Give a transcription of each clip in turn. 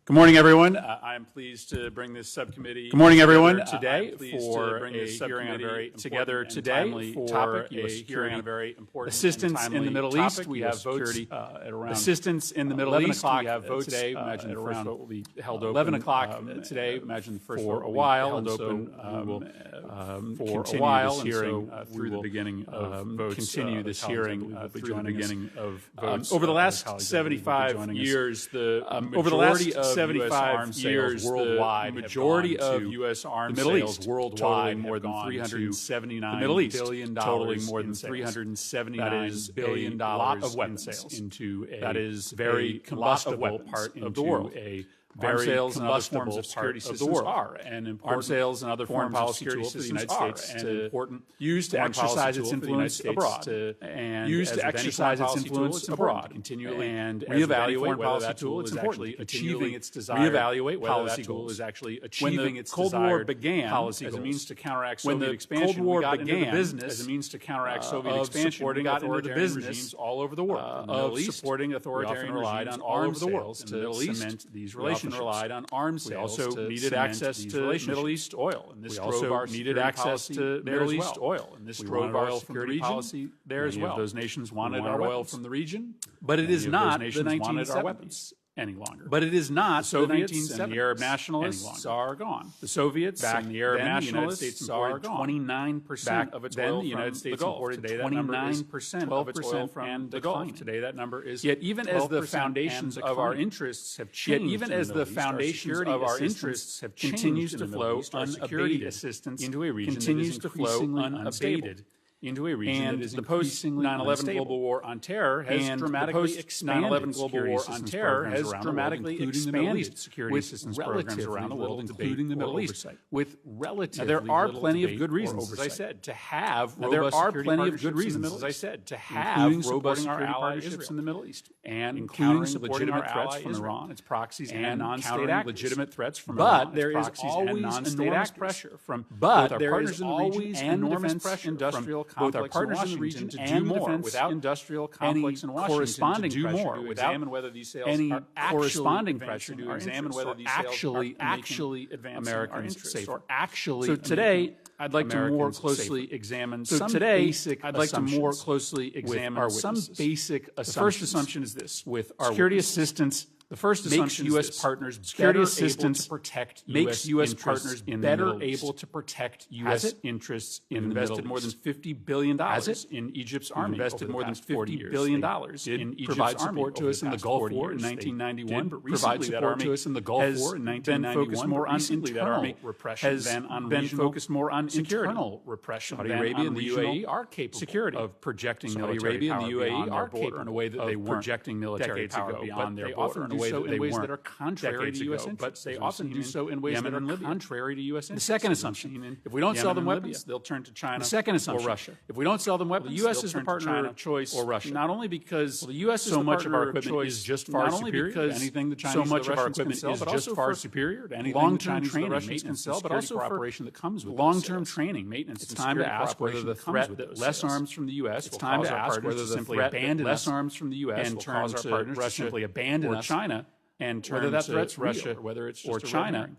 Good morning, everyone. I am pleased to bring this subcommittee. Good morning, everyone. Today for a hearing on a very together today for topic, a hearing on a very important assistance in the Middle East. We have votes at around assistance in the Middle East. We have votes today. Imagine the first vote will be held open 11 o'clock today. Imagine the first vote for a while held open for a while. This hearing through the beginning of votes. Continue this hearing through the beginning of votes. Over the last 75 years, over the last 75 years, worldwide, the majority of U.S. arms sales worldwide more than $379 billion, totaling more than $379 billion of weapon sales into a that is very combustible part of the world. Arms sales and other forms of security systems are and important. Arms sales and other foreign policy tools for the United States and important used to exercise its influence abroad and used to exercise its influence abroad continually and reevaluate whether that tool is actually achieving its desired policy goal is actually achieving its Cold War began as a means to counteract Soviet expansion. Cold War began as a means to counteract Soviet expansion. Supporting authoritarian regimes all over the world. Of supporting authoritarian regimes all over the world to cement these relationships. Relied on arms sales. We also needed access to Middle East oil, and this drove our needed access to Middle East oil, and this drove our security policy there as well. Those nations wanted our oil from the region, but it is not the 1970s any longer. But it is not the Soviets and the Arab nationalists are gone. The Soviets and the Arab nationalists are gone. 29% of its oil. The United States imported 29% of its oil from the Gulf. Today, that number is yet even as the foundations of our interests have changed. Yet even as the foundations of our interests have changed, continues to flow unabated assistance into a region continues to flow unabated into a region that is the post-9/11 global war on terror has dramatically expanded. 9/11 global war on terror has dramatically expanded security assistance programs around the world, including the Middle East, with relatively there are plenty of good reasons, as I said, to have robust security partnerships in the Middle East, as I said, to have robust security partnerships in the Middle East, and including legitimate threats from Iran, its proxies, and non-state actors, legitimate threats from Iran, but there is always enormous pressure from both our partners in the region and defense industrial both our partners in the region to do more without industrial complex in Washington corresponding to do more without examine whether these sales any corresponding pressure to examine whether these sales actually advance American interests or actually. So today, I'd like to more closely examine some basic. I'd like to more closely examine some basic assumptions. The first assumption is this: with our security assistance. The first assumption makes U.S. partners security assistance makes U.S. partners better able to protect U.S. interests in the Middle East. Invested more than $50 billion in Egypt's army. Invested more than $50 billion in Egypt's army to us in the Gulf War in 1991. But recently, that army to us in the Gulf War in 1991. More recently, that army has been focused more on internal repression. Saudi Arabia and the UAE are capable of projecting Saudi Arabia and the UAE are capable in a way that they weren't projecting military power beyond their border. In ways that are contrary to U.S. interests, but they often do so in ways that are contrary to U.S. interests. The second assumption: if we don't sell them weapons, they'll turn to China. The second assumption: or Russia. If we don't sell them weapons, the U.S. is the partner of choice, or Russia. Not only because the U.S. so much of our equipment is just far superior to anything the Chinese so much of our equipment is just far superior to anything long-term training, maintenance, and but also cooperation that comes with long-term training, maintenance. It's time to ask whether the threat that less arms from the U.S. It's time to ask whether the threat that less arms from the U.S. will cause our partners to simply abandon us, China. And whether that threat's Russia, or whether it's just China,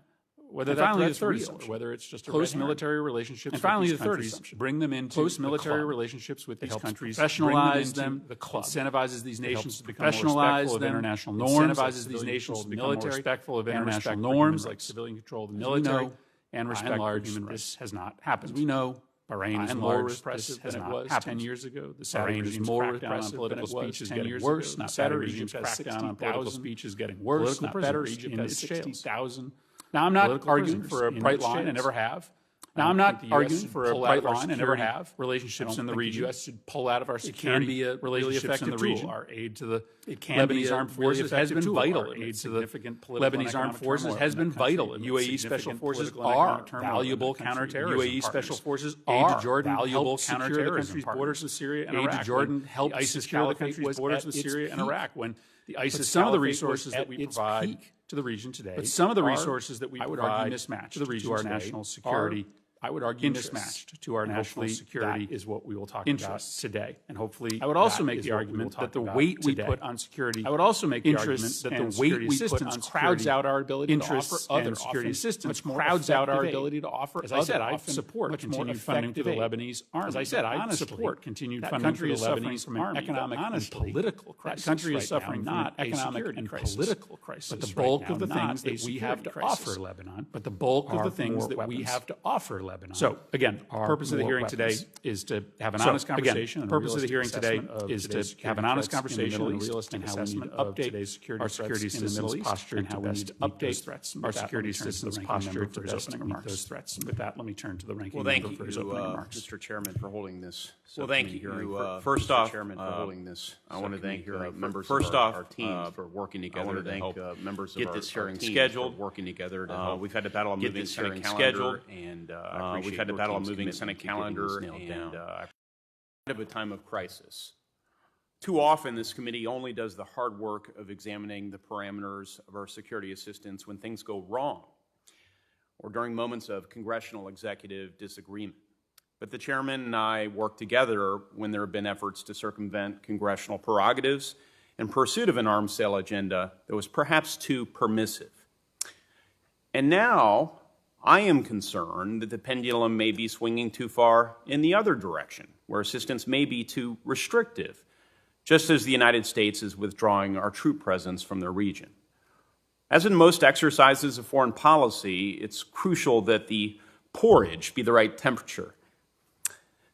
whether that threat's real, or whether it's just close military relationships. And finally, the third assumption: bring them into close military relationships with these countries, professionalize them. The club incentivizes these nations to become more respectful of international norms. Incentivizes these nations to become more respectful of international norms, like civilian control of the military and respect for human rights. This has not happened. We know. Bahrain is more repressive than it was 10 years ago. The Saudi regime is more repressive on political speech is getting worse. Not better. Egypt has 60,000 speech is getting worse. Not better. Egypt has 60,000. Now, I'm not arguing for a bright line. I never have. Now, I'm not arguing for a bright line. I never have. Relationships in the region. The U.S. should pull out of our security. It can be a really effective tool. Our aid to the Lebanese armed forces has been vital. Aid to the Lebanese armed forces has been vital. UAE special forces are valuable counterterrorism. UAE special forces are valuable counterterrorism. Borders with Syria and Iraq. Aid to Jordan helped ISIS secure the country's borders with Syria and Iraq. When the ISIS some of the resources that we provide to the region today, but some of the resources that we provide mismatched to the region, to our national security. I would argue, mismatched to our national security is what we will talk about today. And hopefully, I would also make the argument that the weight we put on security, I would also make the argument that the weight we put on crowds out our ability to offer other security assistance, crowds out our ability to offer. As I said, I support continued funding for the Lebanese army. As I said, I support continued funding for the Lebanese army. Economic and political crisis. That country is suffering not economic and political crisis, but the bulk of the things that we have to offer Lebanon. But the bulk of the things that we have to offer Lebanon. So again, the purpose of the hearing today is to have an honest conversation. The purpose of the hearing today is to have an honest conversation and a realistic assessment of today's security systems posture and how we need to update our security systems posture to best meet those threats. And with that, let me turn to the ranking member for his opening remarks. Mr. Chairman, for holding this. Well, thank you. First off, I want to thank members of our team for working together to help get this hearing scheduled. Working together to help we've had to battle a moving Senate calendar, and we've had to battle a moving Senate calendar, and of a time of crisis. Too often, this committee only does the hard work of examining the parameters of our security assistance when things go wrong or during moments of congressional executive disagreement. But the chairman and I work together when there have been efforts to circumvent congressional prerogatives in pursuit of an arms sale agenda that was perhaps too permissive. And now, I am concerned that the pendulum may be swinging too far in the other direction, where assistance may be too restrictive, just as the United States is withdrawing our troop presence from the region. As in most exercises of foreign policy, it's crucial that the porridge be the right temperature.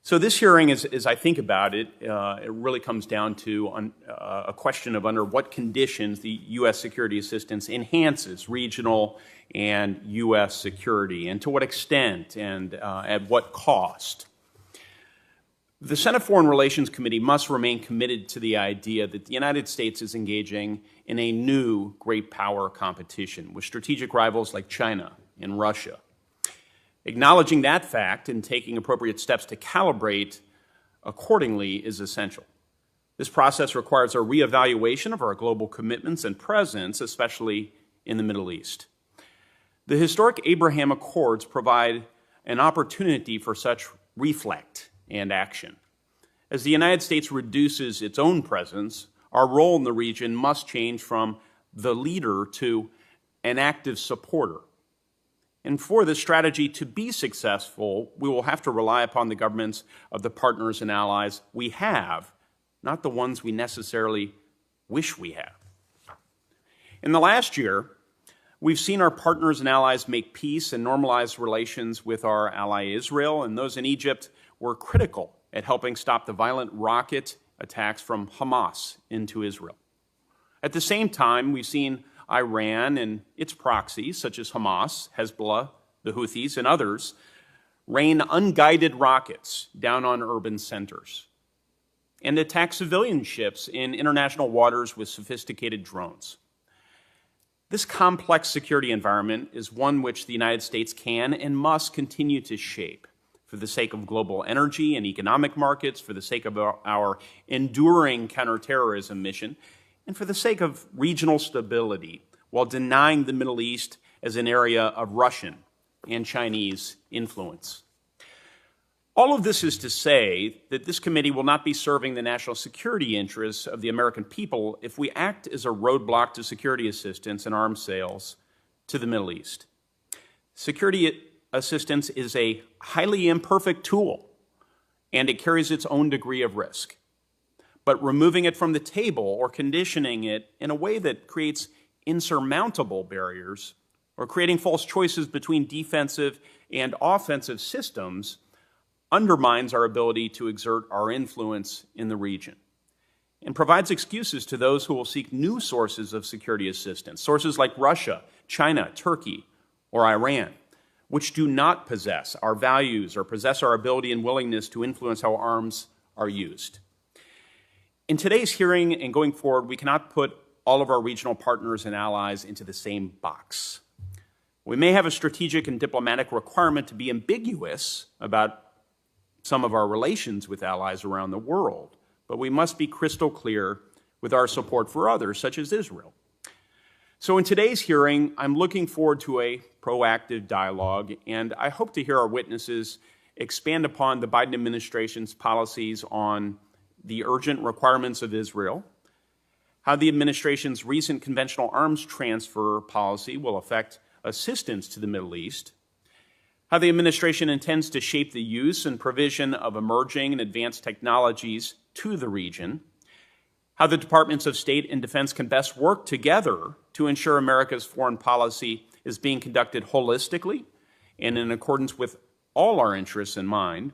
So this hearing, as I think about it, it really comes down to a question of under what conditions the U.S. security assistance enhances regional and U.S. security, and to what extent and at what cost. The Senate Foreign Relations Committee must remain committed to the idea that the United States is engaging in a new great power competition with strategic rivals like China and Russia. Acknowledging that fact and taking appropriate steps to calibrate accordingly is essential. This process requires a reevaluation of our global commitments and presence, especially in the Middle East. The historic Abraham Accords provide an opportunity for such reflect and action. As the United States reduces its own presence, our role in the region must change from the leader to an active supporter. And for this strategy to be successful, we will have to rely upon the governments of the partners and allies we have, not the ones we necessarily wish we have. In the last year, we've seen our partners and allies make peace and normalize relations with our ally Israel, and those in Egypt were critical at helping stop the violent rocket attacks from Hamas into Israel. At the same time, we've seen Iran and its proxies, such as Hamas, Hezbollah, the Houthis, and others, rain unguided rockets down on urban centers and attack civilian ships in international waters with sophisticated drones. This complex security environment is one which the United States can and must continue to shape for the sake of global energy and economic markets, for the sake of our enduring counterterrorism mission, and for the sake of regional stability, while denying the Middle East as an area of Russian and Chinese influence. All of this is to say that this committee will not be serving the national security interests of the American people if we act as a roadblock to security assistance and arms sales to the Middle East. Security assistance is a highly imperfect tool, and it carries its own degree of risk. But removing it from the table or conditioning it in a way that creates insurmountable barriers or creating false choices between defensive and offensive systems undermines our ability to exert our influence in the region and provides excuses to those who will seek new sources of security assistance, sources like Russia, China, Turkey, or Iran, which do not possess our values or possess our ability and willingness to influence how arms are used. In today's hearing and going forward, we cannot put all of our regional partners and allies into the same box. We may have a strategic and diplomatic requirement to be ambiguous about some of our relations with allies around the world, but we must be crystal clear with our support for others, such as Israel. So in today's hearing, I'm looking forward to a proactive dialogue, and I hope to hear our witnesses expand upon the Biden administration's policies on the urgent requirements of Israel, how the administration's recent conventional arms transfer policy will affect assistance to the Middle East, how the administration intends to shape the use and provision of emerging and advanced technologies to the region, how the Departments of State and Defense can best work together to ensure America's foreign policy is being conducted holistically and in accordance with all our interests in mind,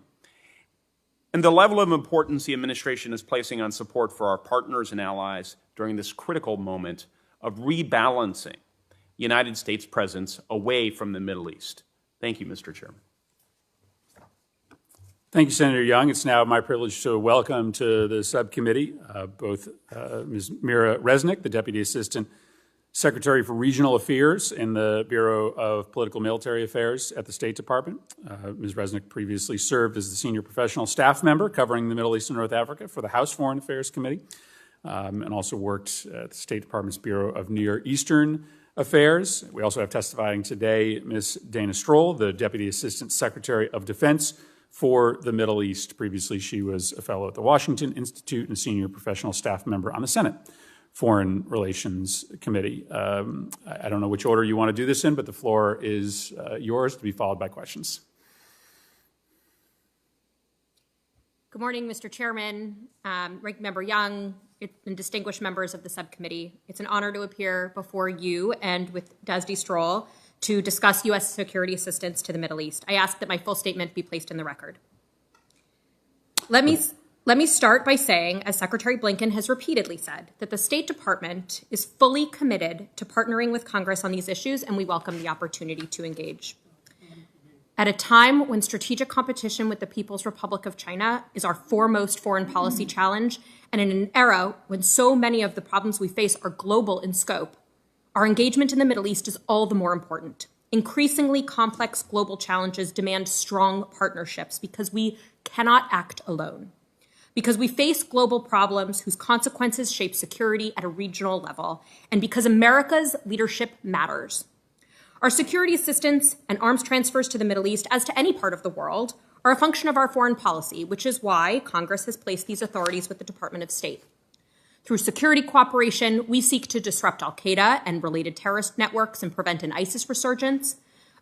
and the level of importance the administration is placing on support for our partners and allies during this critical moment of rebalancing the United States' presence away from the Middle East. Thank you, Mr. Chairman. Thank you, Senator Young. It's now my privilege to welcome to the subcommittee both Ms. Mira Resnick, the Deputy Assistant Secretary for Regional Affairs in the Bureau of Political Military Affairs at the State Department. Ms. Resnick previously served as the Senior Professional Staff Member covering the Middle East and North Africa for the House Foreign Affairs Committee, and also worked at the State Department's Bureau of Near Eastern Affairs. We also have testifying today Ms. Dana Stroll, the Deputy Assistant Secretary of Defense for the Middle East. Previously, she was a fellow at the Washington Institute and senior professional staff member on the Senate Foreign Relations Committee. I don't know which order you want to do this in, but the floor is yours, to be followed by questions. Good morning, Mr. Chairman, Ranking Member Young, and distinguished members of the subcommittee. It's an honor to appear before you and with Desdi Stroll to discuss U.S. security assistance to the Middle East. I ask that my full statement be placed in the record. Let me start by saying, as Secretary Blinken has repeatedly said, that the State Department is fully committed to partnering with Congress on these issues, and we welcome the opportunity to engage. At a time when strategic competition with the People's Republic of China is our foremost foreign policy challenge, and in an era when so many of the problems we face are global in scope, our engagement in the Middle East is all the more important. Increasingly complex global challenges demand strong partnerships because we cannot act alone. Because we face global problems whose consequences shape security at a regional level, and because America's leadership matters. Our security assistance and arms transfers to the Middle East, as to any part of the world, are a function of our foreign policy, which is why Congress has placed these authorities with the Department of State. Through security cooperation, we seek to disrupt al-Qaeda and related terrorist networks and prevent an ISIS resurgence,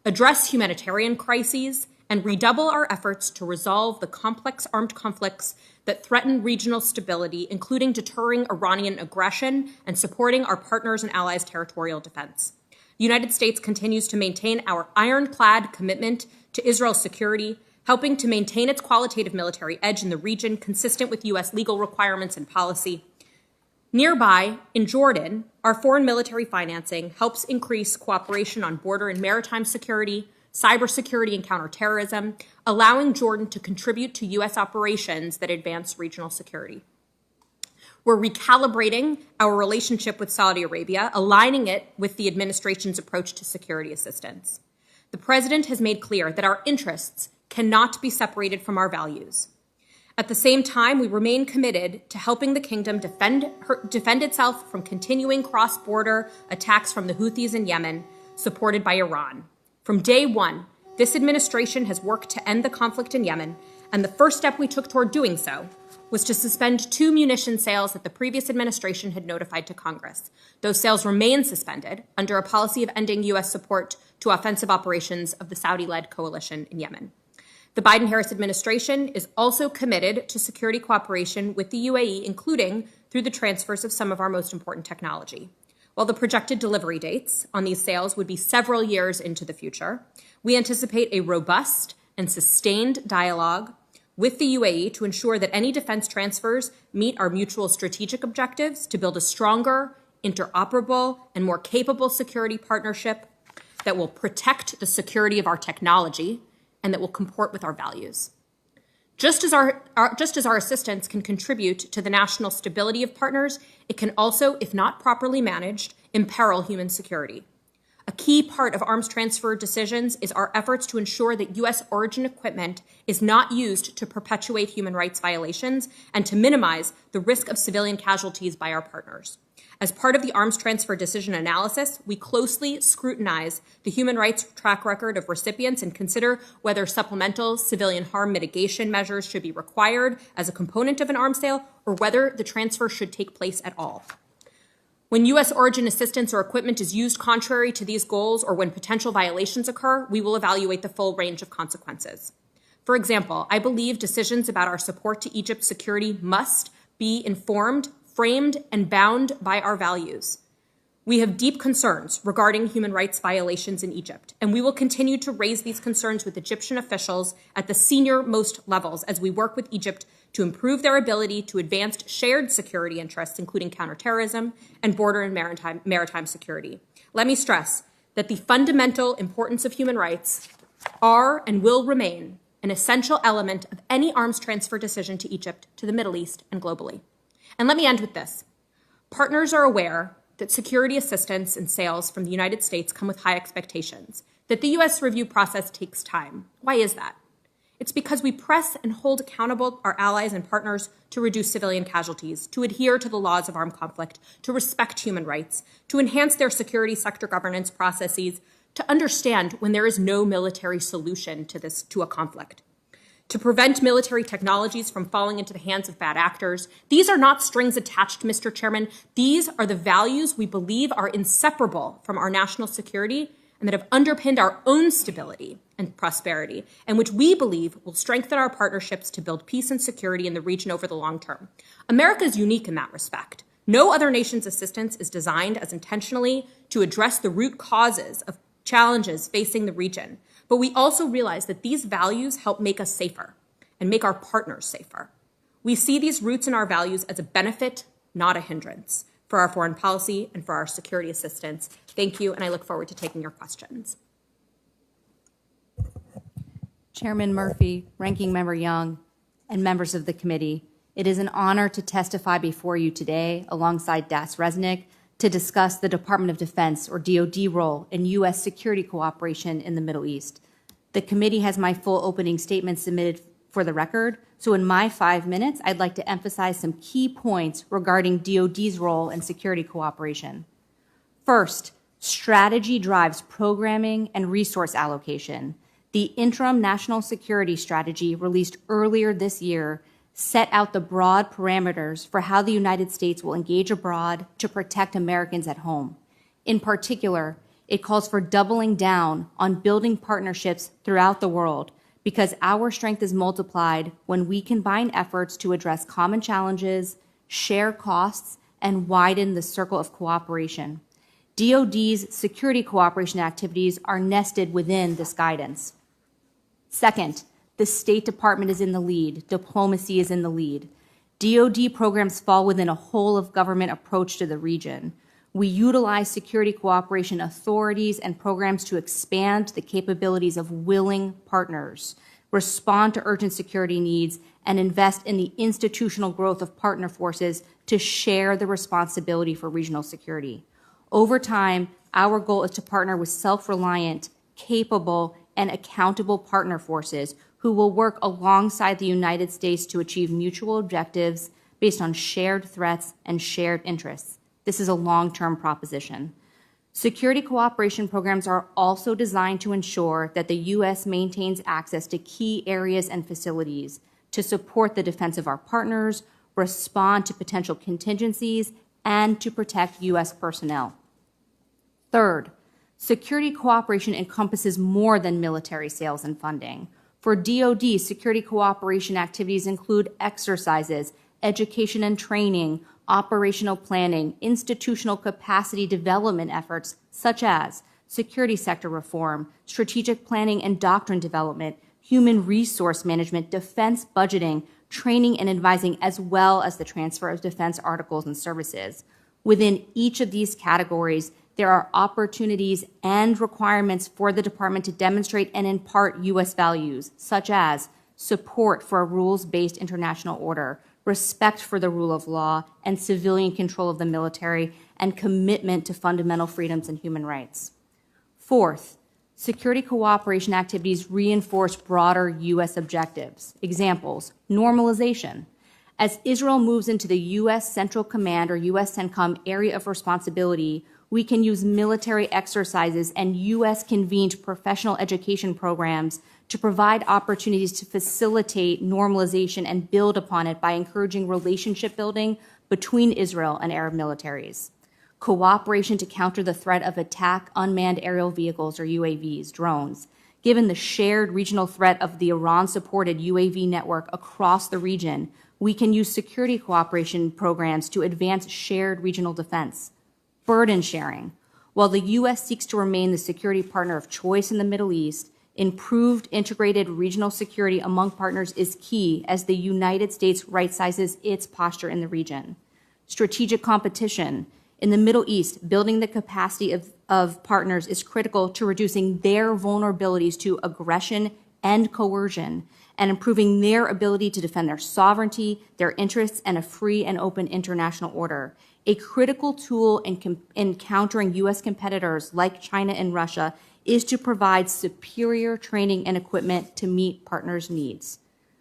address humanitarian crises, and redouble our efforts to resolve the complex armed conflicts that threaten regional stability, including deterring Iranian aggression and supporting our partners and allies' territorial defense. The United States continues to maintain our ironclad commitment to Israel's security, helping to maintain its qualitative military edge in the region consistent with U.S. legal requirements and policy. Nearby, in Jordan, our foreign military financing helps increase cooperation on border and maritime security, cybersecurity, and counterterrorism, allowing Jordan to contribute to U.S. operations that advance regional security. We're recalibrating our relationship with Saudi Arabia, aligning it with the administration's approach to security assistance. The president has made clear that our interests cannot be separated from our values. At the same time, we remain committed to helping the kingdom defend itself from continuing cross-border attacks from the Houthis in Yemen, supported by Iran. From day one, this administration has worked to end the conflict in Yemen, and the first step we took toward doing so was to suspend 2 munition sales that the previous administration had notified to Congress. Those sales remain suspended under a policy of ending U.S. support to offensive operations of the Saudi-led coalition in Yemen. The Biden-Harris administration is also committed to security cooperation with the UAE, including through the transfers of some of our most important technology. While the projected delivery dates on these sales would be several years into the future, we anticipate a robust and sustained dialogue with the UAE to ensure that any defense transfers meet our mutual strategic objectives to build a stronger, interoperable, and more capable security partnership that will protect the security of our technology and that will comport with our values. Just as our assistance can contribute to the national stability of partners, it can also, if not properly managed, imperil human security. A key part of arms transfer decisions is our efforts to ensure that U.S. origin equipment is not used to perpetuate human rights violations and to minimize the risk of civilian casualties by our partners. As part of the arms transfer decision analysis, we closely scrutinize the human rights track record of recipients and consider whether supplemental civilian harm mitigation measures should be required as a component of an arms sale or whether the transfer should take place at all. When U.S. origin assistance or equipment is used contrary to these goals or when potential violations occur, we will evaluate the full range of consequences. For example, I believe decisions about our support to Egypt's security must be informed, framed, and bound by our values. We have deep concerns regarding human rights violations in Egypt, and we will continue to raise these concerns with Egyptian officials at the senior-most levels as we work with Egypt to improve their ability to advance shared security interests, including counterterrorism and border and maritime security. Let me stress that the fundamental importance of human rights are and will remain an essential element of any arms transfer decision to Egypt, to the Middle East, and globally. And let me end with this. Partners are aware that security assistance and sales from the United States come with high expectations, that the U.S. review process takes time. Why is that? It's because we press and hold accountable our allies and partners to reduce civilian casualties, to adhere to the laws of armed conflict, to respect human rights, to enhance their security sector governance processes, to understand when there is no military solution to a conflict, to prevent military technologies from falling into the hands of bad actors. These are not strings attached, Mr. Chairman. These are the values we believe are inseparable from our national security and that have underpinned our own stability and prosperity, and which we believe will strengthen our partnerships to build peace and security in the region over the long term. America is unique in that respect. No other nation's assistance is designed as intentionally to address the root causes of challenges facing the region. But we also realize that these values help make us safer and make our partners safer. We see these roots in our values as a benefit, not a hindrance, for our foreign policy and for our security assistance. Thank you, and I look forward to taking your questions. Chairman Murphy, Ranking Member Young, and members of the committee, it is an honor to testify before you today alongside Das Resnick to discuss the Department of Defense, or DoD, role in U.S. security cooperation in the Middle East. The committee has my full opening statement submitted for the record, so in my 5 minutes, I'd like to emphasize some key points regarding DoD's role in security cooperation. First, strategy drives programming and resource allocation. The interim national security strategy released earlier this year set out the broad parameters for how the United States will engage abroad to protect Americans at home. In particular, it calls for doubling down on building partnerships throughout the world because our strength is multiplied when we combine efforts to address common challenges, share costs, and widen the circle of cooperation. DoD's security cooperation activities are nested within this guidance. Second, the State Department is in the lead. Diplomacy is in the lead. DoD programs fall within a whole-of-government approach to the region. We utilize security cooperation authorities and programs to expand the capabilities of willing partners, respond to urgent security needs, and invest in the institutional growth of partner forces to share the responsibility for regional security. Over time, our goal is to partner with self-reliant, capable, and accountable partner forces who will work alongside the United States to achieve mutual objectives based on shared threats and shared interests. This is a long-term proposition. Security cooperation programs are also designed to ensure that the U.S. maintains access to key areas and facilities to support the defense of our partners, respond to potential contingencies, and to protect U.S. personnel. Third, security cooperation encompasses more than military sales and funding. For DoD, security cooperation activities include exercises, education and training, operational planning, institutional capacity development efforts such as security sector reform, strategic planning and doctrine development, human resource management, defense budgeting, training and advising, as well as the transfer of defense articles and services. Within each of these categories, there are opportunities and requirements for the department to demonstrate and impart U.S. values, such as support for a rules-based international order, respect for the rule of law and civilian control of the military, and commitment to fundamental freedoms and human rights. Fourth, security cooperation activities reinforce broader U.S. objectives. Examples, normalization. As Israel moves into the U.S. Central Command or U.S. CENTCOM area of responsibility, we can use military exercises and U.S.-convened professional education programs to provide opportunities to facilitate normalization and build upon it by encouraging relationship building between Israel and Arab militaries. Cooperation to counter the threat of attack unmanned aerial vehicles or UAVs, drones. Given the shared regional threat of the Iran-supported UAV network across the region, we can use security cooperation programs to advance shared regional defense. Burden sharing. While the U.S. seeks to remain the security partner of choice in the Middle East, improved integrated regional security among partners is key as the United States right-sizes its posture in the region. Strategic competition. In the Middle East, building the capacity of partners is critical to reducing their vulnerabilities to aggression and coercion and improving their ability to defend their sovereignty, their interests, and a free and open international order. A critical tool in countering U.S. competitors like China and Russia is to provide superior training and equipment to meet partners' needs.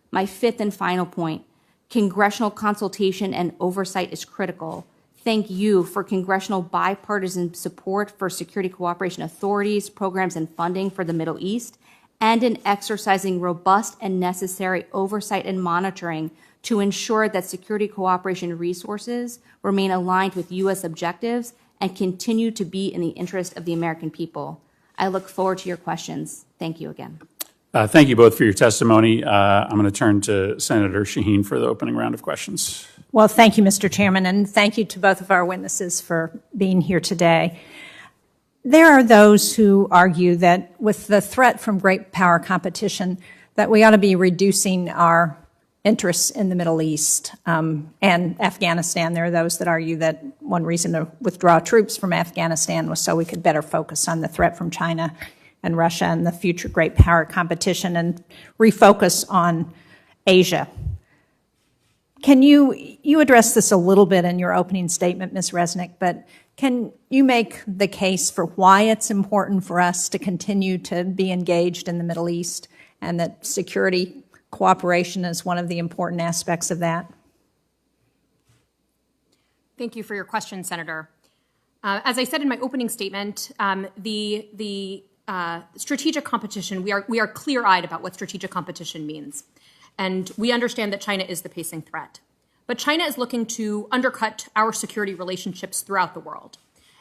My fifth and final point, congressional consultation and oversight is critical. Thank you for congressional bipartisan support for security cooperation authorities, programs, and funding for the Middle East, and in exercising robust and necessary oversight and monitoring to ensure that security cooperation resources remain aligned with U.S. objectives and continue to be in the interest of the American people. I look forward to your questions. Thank you again. Thank you both for your testimony. I'm going to turn to Senator Shaheen for the opening round of questions. Well, thank you, Mr. Chairman, and thank you to both of our witnesses for being here today. There are those who argue that with the threat from great power competition, that we ought to be reducing our interests in the Middle East and Afghanistan. There are those that argue that one reason to withdraw troops from Afghanistan was so we could better focus on the threat from China and Russia and the future great power competition and refocus on Asia. Can you address this a little bit in your opening statement, Ms. Resnick, but can you make the case for why it's important for us to continue to be engaged in the Middle East and that security cooperation is one of the important aspects of that? Thank you for your question, Senator. As I said in my opening statement, the strategic competition, we are clear-eyed about what strategic competition means. And we understand that China is the pacing threat. But China is looking to undercut our security relationships throughout the world.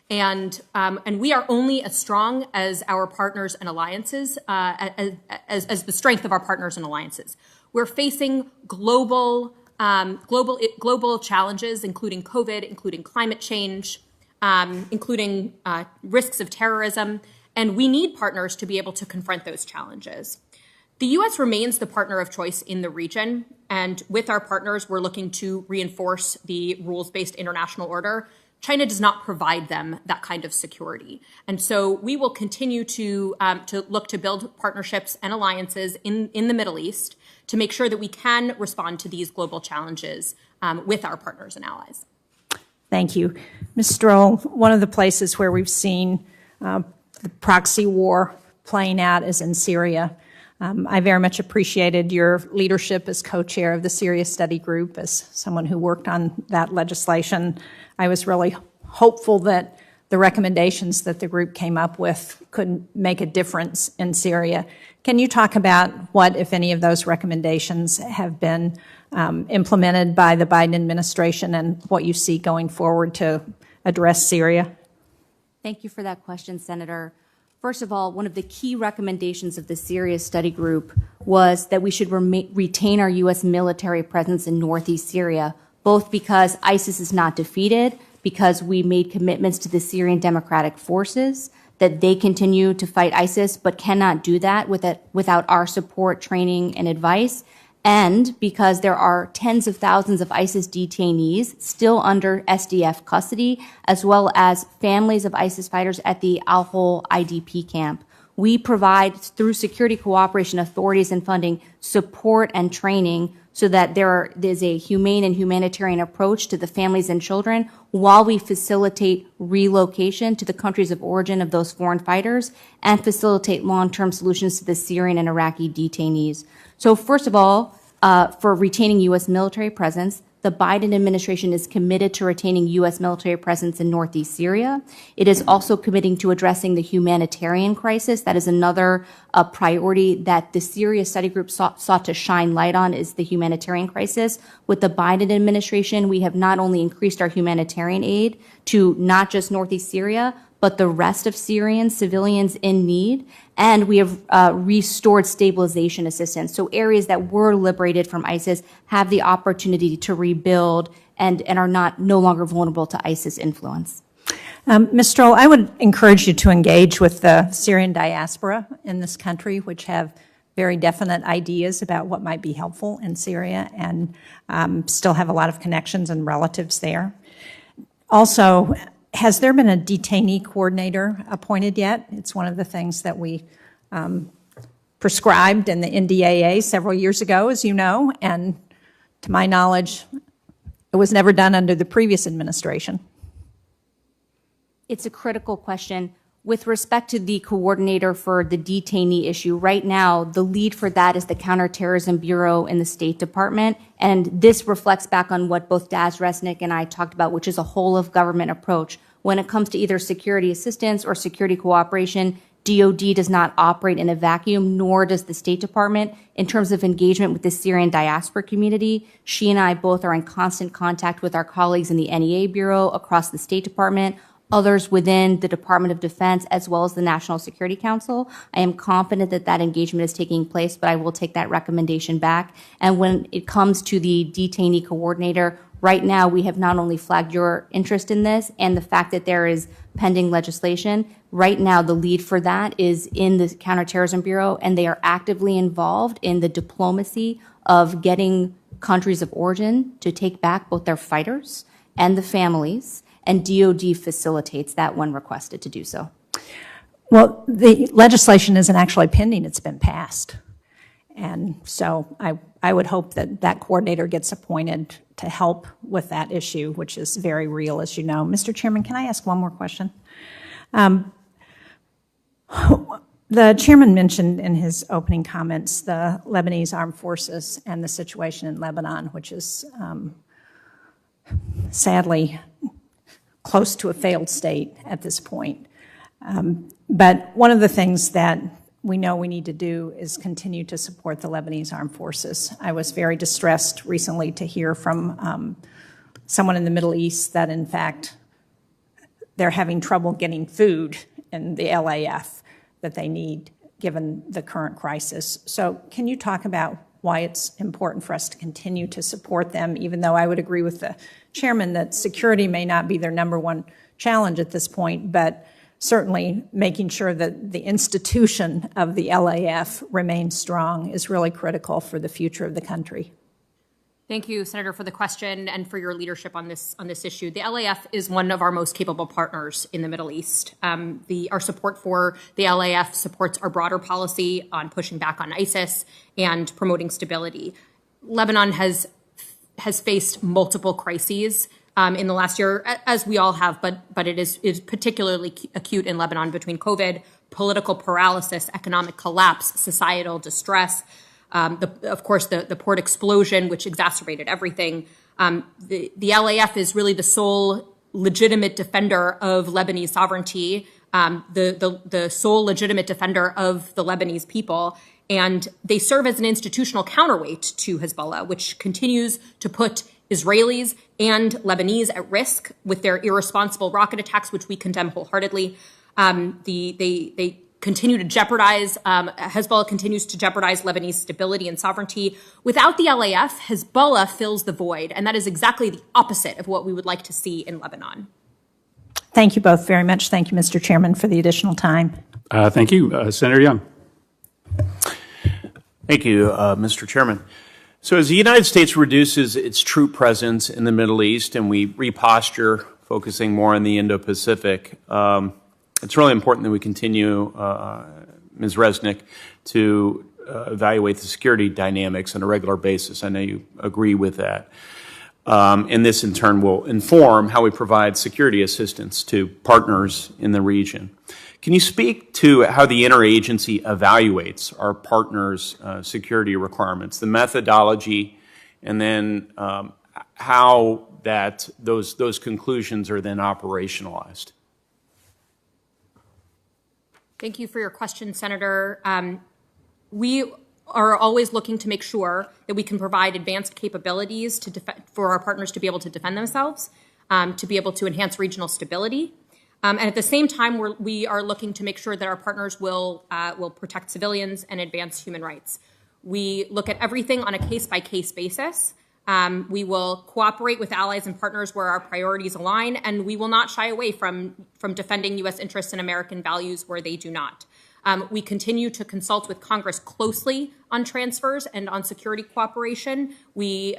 And we are only as strong as our partners and alliances, as the strength of our partners and alliances. We're facing global challenges, including COVID, including climate change, including risks of terrorism. And we need partners to be able to confront those challenges. The U.S. remains the partner of choice in the region, and with our partners, we're looking to reinforce the rules-based international order. China does not provide them that kind of security. And so we will continue to look to build partnerships and alliances in the Middle East to make sure that we can respond to these global challenges with our partners and allies. Thank you. Ms. Stroll, one of the places where we've seen the proxy war playing out is in Syria. I very much appreciated your leadership as co-chair of the Syria Study Group. As someone who worked on that legislation, I was really hopeful that the recommendations that the group came up with could make a difference in Syria. Can you talk about what, if any, of those recommendations have been implemented by the Biden administration and what you see going forward to address Syria? Thank you for that question, Senator. First of all, one of the key recommendations of the Syria Study Group was that we should retain our U.S. military presence in northeast Syria, both because ISIS is not defeated, because we made commitments to the Syrian Democratic Forces that they continue to fight ISIS, but cannot do that without our support, training, and advice, and because there are tens of thousands of ISIS detainees still under SDF custody, as well as families of ISIS fighters at the Al-Hol IDP camp. we provide, through security cooperation authorities and funding, support and training so that there's a humane and humanitarian approach to the families and children while we facilitate relocation to the countries of origin of those foreign fighters and facilitate long-term solutions to the Syrian and Iraqi detainees. So first of all, for retaining U.S. military presence, the Biden administration is committed to retaining U.S. military presence in northeast Syria. It is also committing to addressing the humanitarian crisis. That is another priority that the Syria study group sought to shine light on, is the humanitarian crisis. With the Biden administration, we have not only increased our humanitarian aid to not just northeast Syria, but the rest of Syrian civilians in need. And we have restored stabilization assistance. So areas that were liberated from ISIS have the opportunity to rebuild and are no longer vulnerable to ISIS influence. Ms. Stroll, I would encourage you to engage with the Syrian diaspora in this country, which have very definite ideas about what might be helpful in Syria and still have a lot of connections and relatives there. Also, has there been a detainee coordinator appointed yet? It's one of the things that we prescribed in the NDAA several years ago, as you know, and to my knowledge, it was never done under the previous administration. It's a critical question. With respect to the coordinator for the detainee issue, right now, the lead for that is the Counterterrorism Bureau in the State Department. And this reflects back on what both Daz Resnick and I talked about, which is a whole of government approach. When it comes to either security assistance or security cooperation, DoD does not operate in a vacuum, nor does the State Department. In terms of engagement with the Syrian diaspora community, she and I both are in constant contact with our colleagues in the NEA Bureau, across the State Department, others within the Department of Defense, as well as the National Security Council. I am confident that that engagement is taking place, but I will take that recommendation back. And when it comes to the detainee coordinator, right now we have not only flagged your interest in this and the fact that there is pending legislation. Right now, the lead for that is in the Counterterrorism Bureau, and they are actively involved in the diplomacy of getting countries of origin to take back both their fighters and the families, and DoD facilitates that when requested to do so. Well, the legislation isn't actually pending, it's been passed. And so I would hope that that coordinator gets appointed to help with that issue, which is very real, as you know. Mr. Chairman, can I ask one more question? The chairman mentioned in his opening comments the Lebanese armed forces and the situation in Lebanon, which is sadly close to a failed state at this point. But one of the things that we know we need to do is continue to support the Lebanese armed forces. I was very distressed recently to hear from someone in the Middle East that, in fact, they're having trouble getting food in the LAF that they need given the current crisis. So can you talk about why it's important for us to continue to support them, even though I would agree with the chairman that security may not be their number one challenge at this point, but certainly making sure that the institution of the LAF remains strong is really critical for the future of the country. Thank you, Senator, for the question and for your leadership on this issue. The LAF is one of our most capable partners in the Middle East. Our support for the LAF supports our broader policy on pushing back on ISIS and promoting stability. Lebanon has faced multiple crises in the last year, as we all have, but it is particularly acute in Lebanon between COVID, political paralysis, economic collapse, societal distress. Of course, the port explosion, which exacerbated everything. The LAF is really the sole legitimate defender of Lebanese sovereignty, the sole legitimate defender of the Lebanese people. And they serve as an institutional counterweight to Hezbollah, which continues to put Israelis and Lebanese at risk with their irresponsible rocket attacks, which we condemn wholeheartedly. They continue to jeopardize, Hezbollah continues to jeopardize Lebanese stability and sovereignty. Without the LAF, Hezbollah fills the void, and that is exactly the opposite of what we would like to see in Lebanon. Thank you both very much. Thank you, Mr. Chairman, for the additional time. Thank you. Senator Young. Thank you, Mr. Chairman. So as the United States reduces its troop presence in the Middle East and we reposture, focusing more on the Indo-Pacific, it's really important that we continue Ms. Resnick to evaluate the security dynamics on a regular basis. I know you agree with that. And this, in turn, will inform how we provide security assistance to partners in the region. Can you speak to how the interagency evaluates our partners' security requirements, the methodology, and then how those conclusions are then operationalized? Thank you for your question, Senator. We are always looking to make sure that we can provide advanced capabilities for our partners to be able to defend themselves, to be able to enhance regional stability. And at the same time, we are looking to make sure that our partners will protect civilians and advance human rights. We look at everything on a case-by-case basis. We will cooperate with allies and partners where our priorities align, and we will not shy away from defending U.S. interests and American values where they do not. We continue to consult with Congress closely on transfers and on security cooperation. We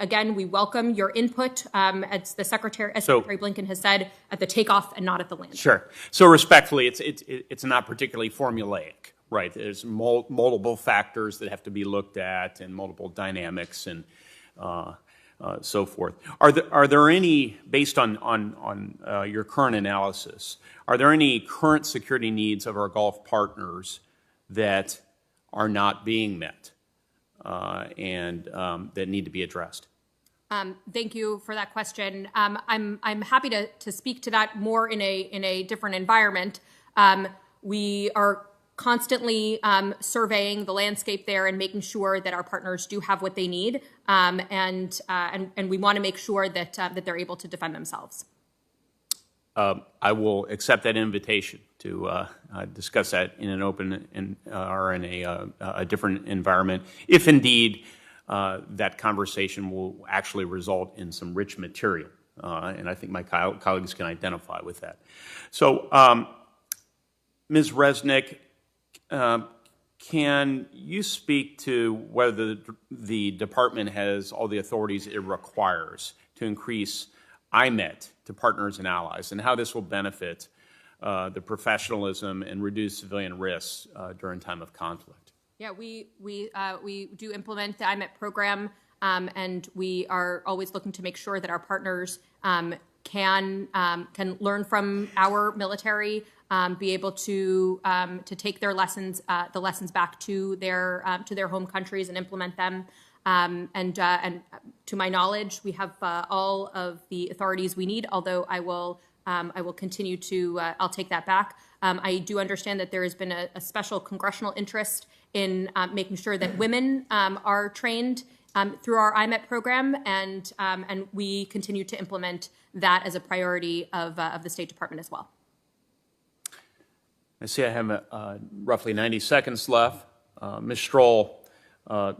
welcome your input, as Secretary Blinken has said, at the takeoff and not at the landing. Sure. So respectfully, it's not particularly formulaic, right? There's multiple factors that have to be looked at and multiple dynamics and so forth. Are there any, based on your current analysis, are there any current security needs of our Gulf partners that are not being met and that need to be addressed? Thank you for that question. I'm happy to speak to that more in a different environment. We are constantly surveying the landscape there and making sure that our partners do have what they need, and we want to make sure that they're able to defend themselves. I will accept that invitation to discuss that in an open or in a different environment, if indeed that conversation will actually result in some rich material, and I think my colleagues can identify with that. So, Ms. Resnick, can you speak to whether the department has all the authorities it requires to increase IMET to partners and allies, and how this will benefit the professionalism and reduce civilian risks during time of conflict? Yeah, we do implement the IMET program, and we are always looking to make sure that our partners can learn from our military, be able to take their lessons, the lessons back to their home countries and implement them. And to my knowledge, we have all of the authorities we need. Although I will continue to. I'll take that back. I do understand that there has been a special congressional interest in making sure that women are trained through our IMET program, and we continue to implement that as a priority of the State Department as well. I see I have roughly 90 seconds left. Ms. Stroll,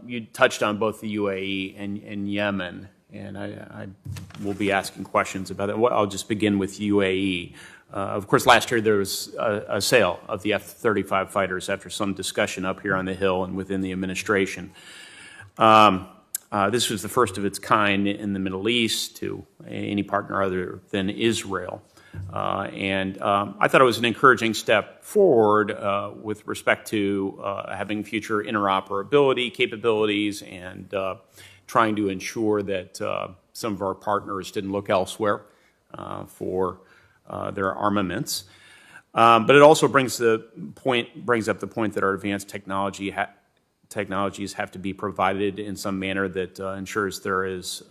you touched on both the UAE and Yemen, and I will be asking questions about it. I'll just begin with UAE. Of course, last year there was a sale of the F-35 fighters after some discussion up here on the Hill and within the administration. This was the first of its kind in the Middle East to any partner other than Israel. And I thought it was an encouraging step forward with respect to having future interoperability capabilities and trying to ensure that some of our partners didn't look elsewhere for their armaments. But it also brings up the point that our advanced technologies have to be provided in some manner that ensures there is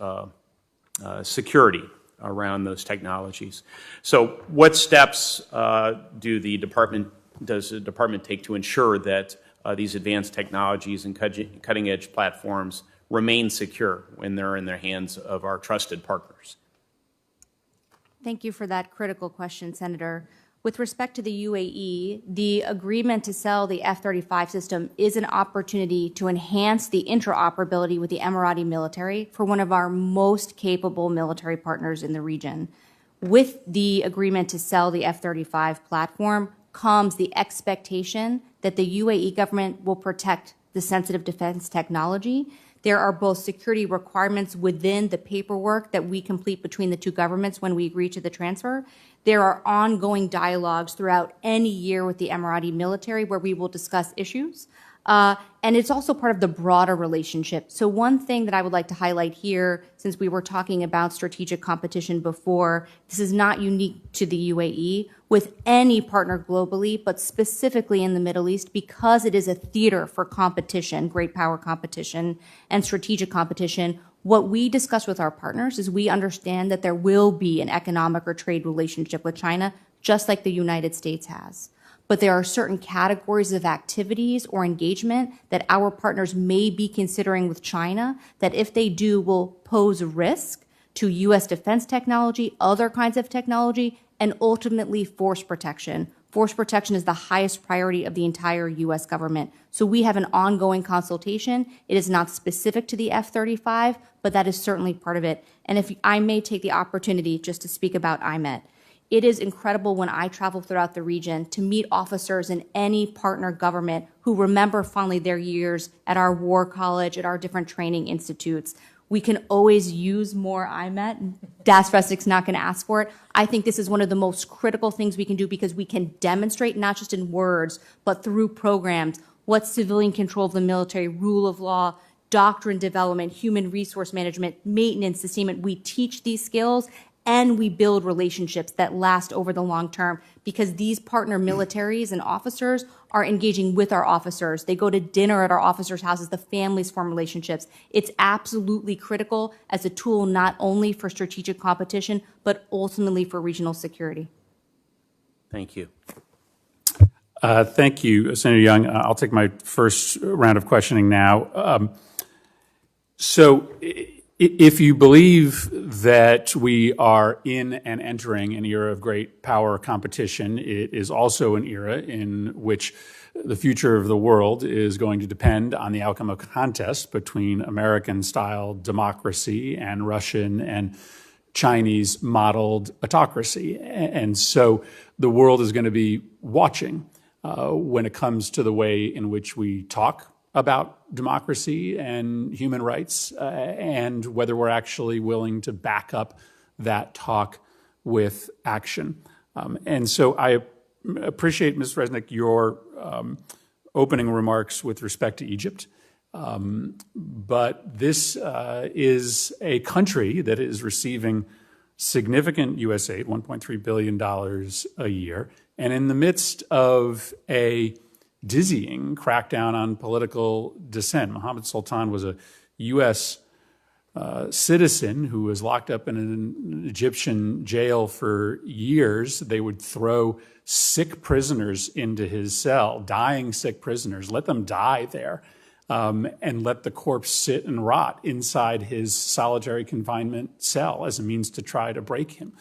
security around those technologies. So what steps does the department take to ensure that these advanced technologies and cutting-edge platforms remain secure when they're in the hands of our trusted partners? Thank you for that critical question, Senator. With respect to the UAE, the agreement to sell the F-35 system is an opportunity to enhance the interoperability with the Emirati military for one of our most capable military partners in the region. With the agreement to sell the F-35 platform comes the expectation that the UAE government will protect the sensitive defense technology. There are both security requirements within the paperwork that we complete between the two governments when we agree to the transfer. There are ongoing dialogues throughout any year with the Emirati military where we will discuss issues. And it's also part of the broader relationship. So one thing that I would like to highlight here, since we were talking about strategic competition before, this is not unique to the UAE, with any partner globally, but specifically in the Middle East, because it is a theater for competition, great power competition, and strategic competition. What we discuss with our partners is we understand that there will be an economic or trade relationship with China, just like the United States has. But there are certain categories of activities or engagement that our partners may be considering with China that if they do will pose a risk to U.S. defense technology, other kinds of technology, and ultimately force protection. Force protection is the highest priority of the entire U.S. government. So we have an ongoing consultation. It is not specific to the F-35, but that is certainly part of it. And if I may take the opportunity just to speak about IMET. It is incredible when I travel throughout the region to meet officers in any partner government who remember fondly their years at our war college, at our different training institutes. We can always use more IMET. Das Resnick's not going to ask for it. I think this is one of the most critical things we can do because we can demonstrate not just in words, but through programs, what civilian control of the military, rule of law, doctrine development, human resource management, maintenance, sustainment. We teach these skills and we build relationships that last over the long term because these partner militaries and officers are engaging with our officers. They go to dinner at our officers' houses. The families form relationships. It's absolutely critical as a tool not only for strategic competition, but ultimately for regional security. Thank you. Thank you, Senator Young. I'll take my first round of questioning now. So if you believe that we are in and entering an era of great power competition, it is also an era in which the future of the world is going to depend on the outcome of a contest between American-style democracy and Russian and Chinese-modeled autocracy. And so the world is going to be watching when it comes to the way in which we talk about democracy and human rights and whether we're actually willing to back up that talk with action. And so I appreciate, Ms. Resnick, your opening remarks with respect to Egypt. But this is a country that is receiving significant U.S. aid, $1.3 billion a year, and in the midst of a dizzying crackdown on political dissent. Mohammed Sultan was a U.S. Citizen who was locked up in an Egyptian jail for years. They would throw sick prisoners into his cell, dying sick prisoners, let them die there, and let the corpse sit and rot inside his solitary confinement cell as a means to try to break him.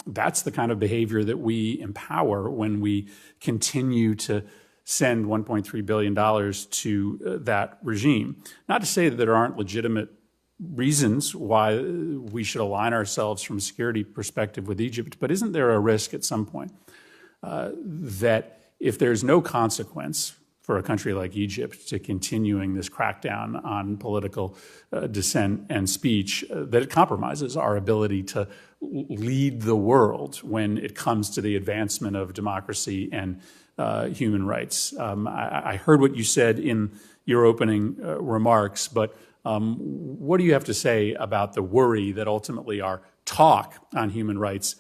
That's the kind of behavior that we empower when we continue to send $1.3 billion to that regime. Not to say that there aren't legitimate reasons why we should align ourselves from a security perspective with Egypt, but isn't there a risk at some point that if there's no consequence for a country like Egypt to continuing this crackdown on political dissent and speech, that it compromises our ability to lead the world when it comes to the advancement of democracy and human rights? I heard what you said in your opening remarks, but what do you have to say about the worry that ultimately our talk on human rights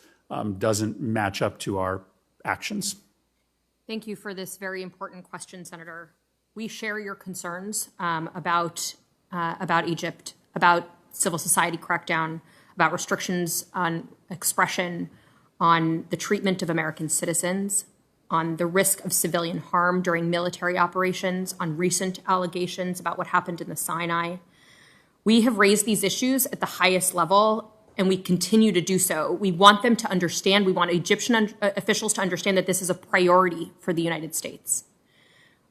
doesn't match up to our actions? Thank you for this very important question, Senator. We share your concerns about Egypt, about civil society crackdown, about restrictions on expression, on the treatment of American citizens, on the risk of civilian harm during military operations, on recent allegations about what happened in the Sinai. We have raised these issues at the highest level, and we continue to do so. We want them to understand, we want Egyptian officials to understand that this is a priority for the United States.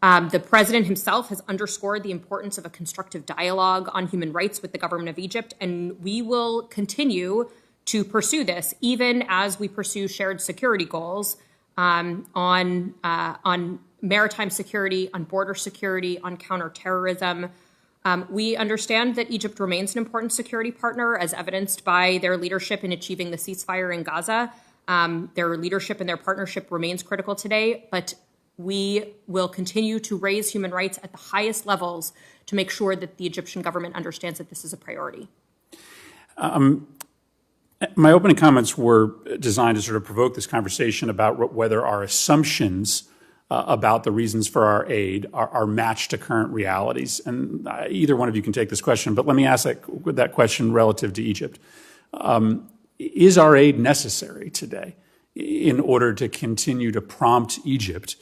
The president himself has underscored the importance of a constructive dialogue on human rights with the government of Egypt, and we will continue to pursue this, even as we pursue shared security goals on maritime security, on border security, on counterterrorism. We understand that Egypt remains an important security partner, as evidenced by their leadership in achieving the ceasefire in Gaza. Their leadership and their partnership remains critical today, but we will continue to raise human rights at the highest levels to make sure that the Egyptian government understands that this is a priority. My opening comments were designed to sort of provoke this conversation about whether our assumptions about the reasons for our aid are matched to current realities. And either one of you can take this question, but let me ask that question relative to Egypt. Is our aid necessary today in order to continue to prompt Egypt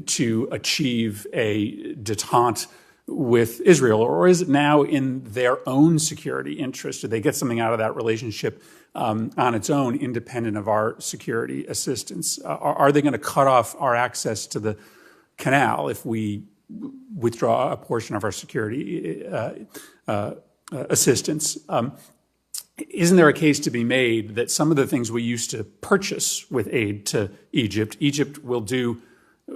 to achieve a détente with Israel, or is it now in their own security interest? Do they get something out of that relationship on its own, independent of our security assistance? Are they going to cut off our access to the canal if we withdraw a portion of our security assistance? Isn't there a case to be made that some of the things we used to purchase with aid to Egypt will do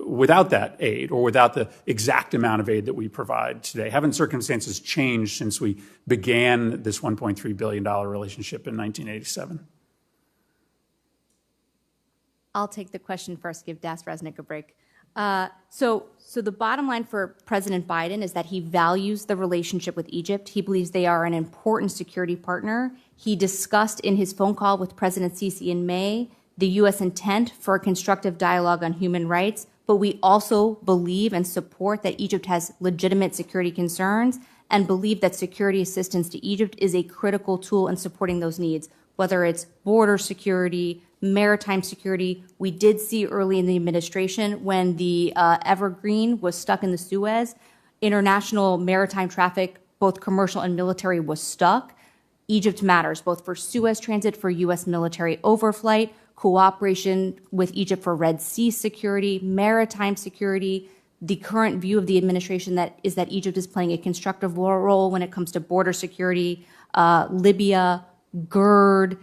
without that aid, or without the exact amount of aid that we provide today? Haven't circumstances changed since we began this $1.3 billion relationship in 1987? I'll take the question first, give Das Resnick a break. So the bottom line for President Biden is that he values the relationship with Egypt. He believes they are an important security partner. He discussed in his phone call with President Sisi in May the U.S. intent for a constructive dialogue on human rights, but we also believe and support that Egypt has legitimate security concerns and believe that security assistance to Egypt is a critical tool in supporting those needs, whether it's border security, maritime security. We did see early in the administration when the Evergreen was stuck in the Suez, international maritime traffic, both commercial and military, was stuck. Egypt matters, both for Suez transit, for U.S. military overflight, cooperation with Egypt for Red Sea security, maritime security. The current view of the administration is that Egypt is playing a constructive role when it comes to border security, Libya, GERD,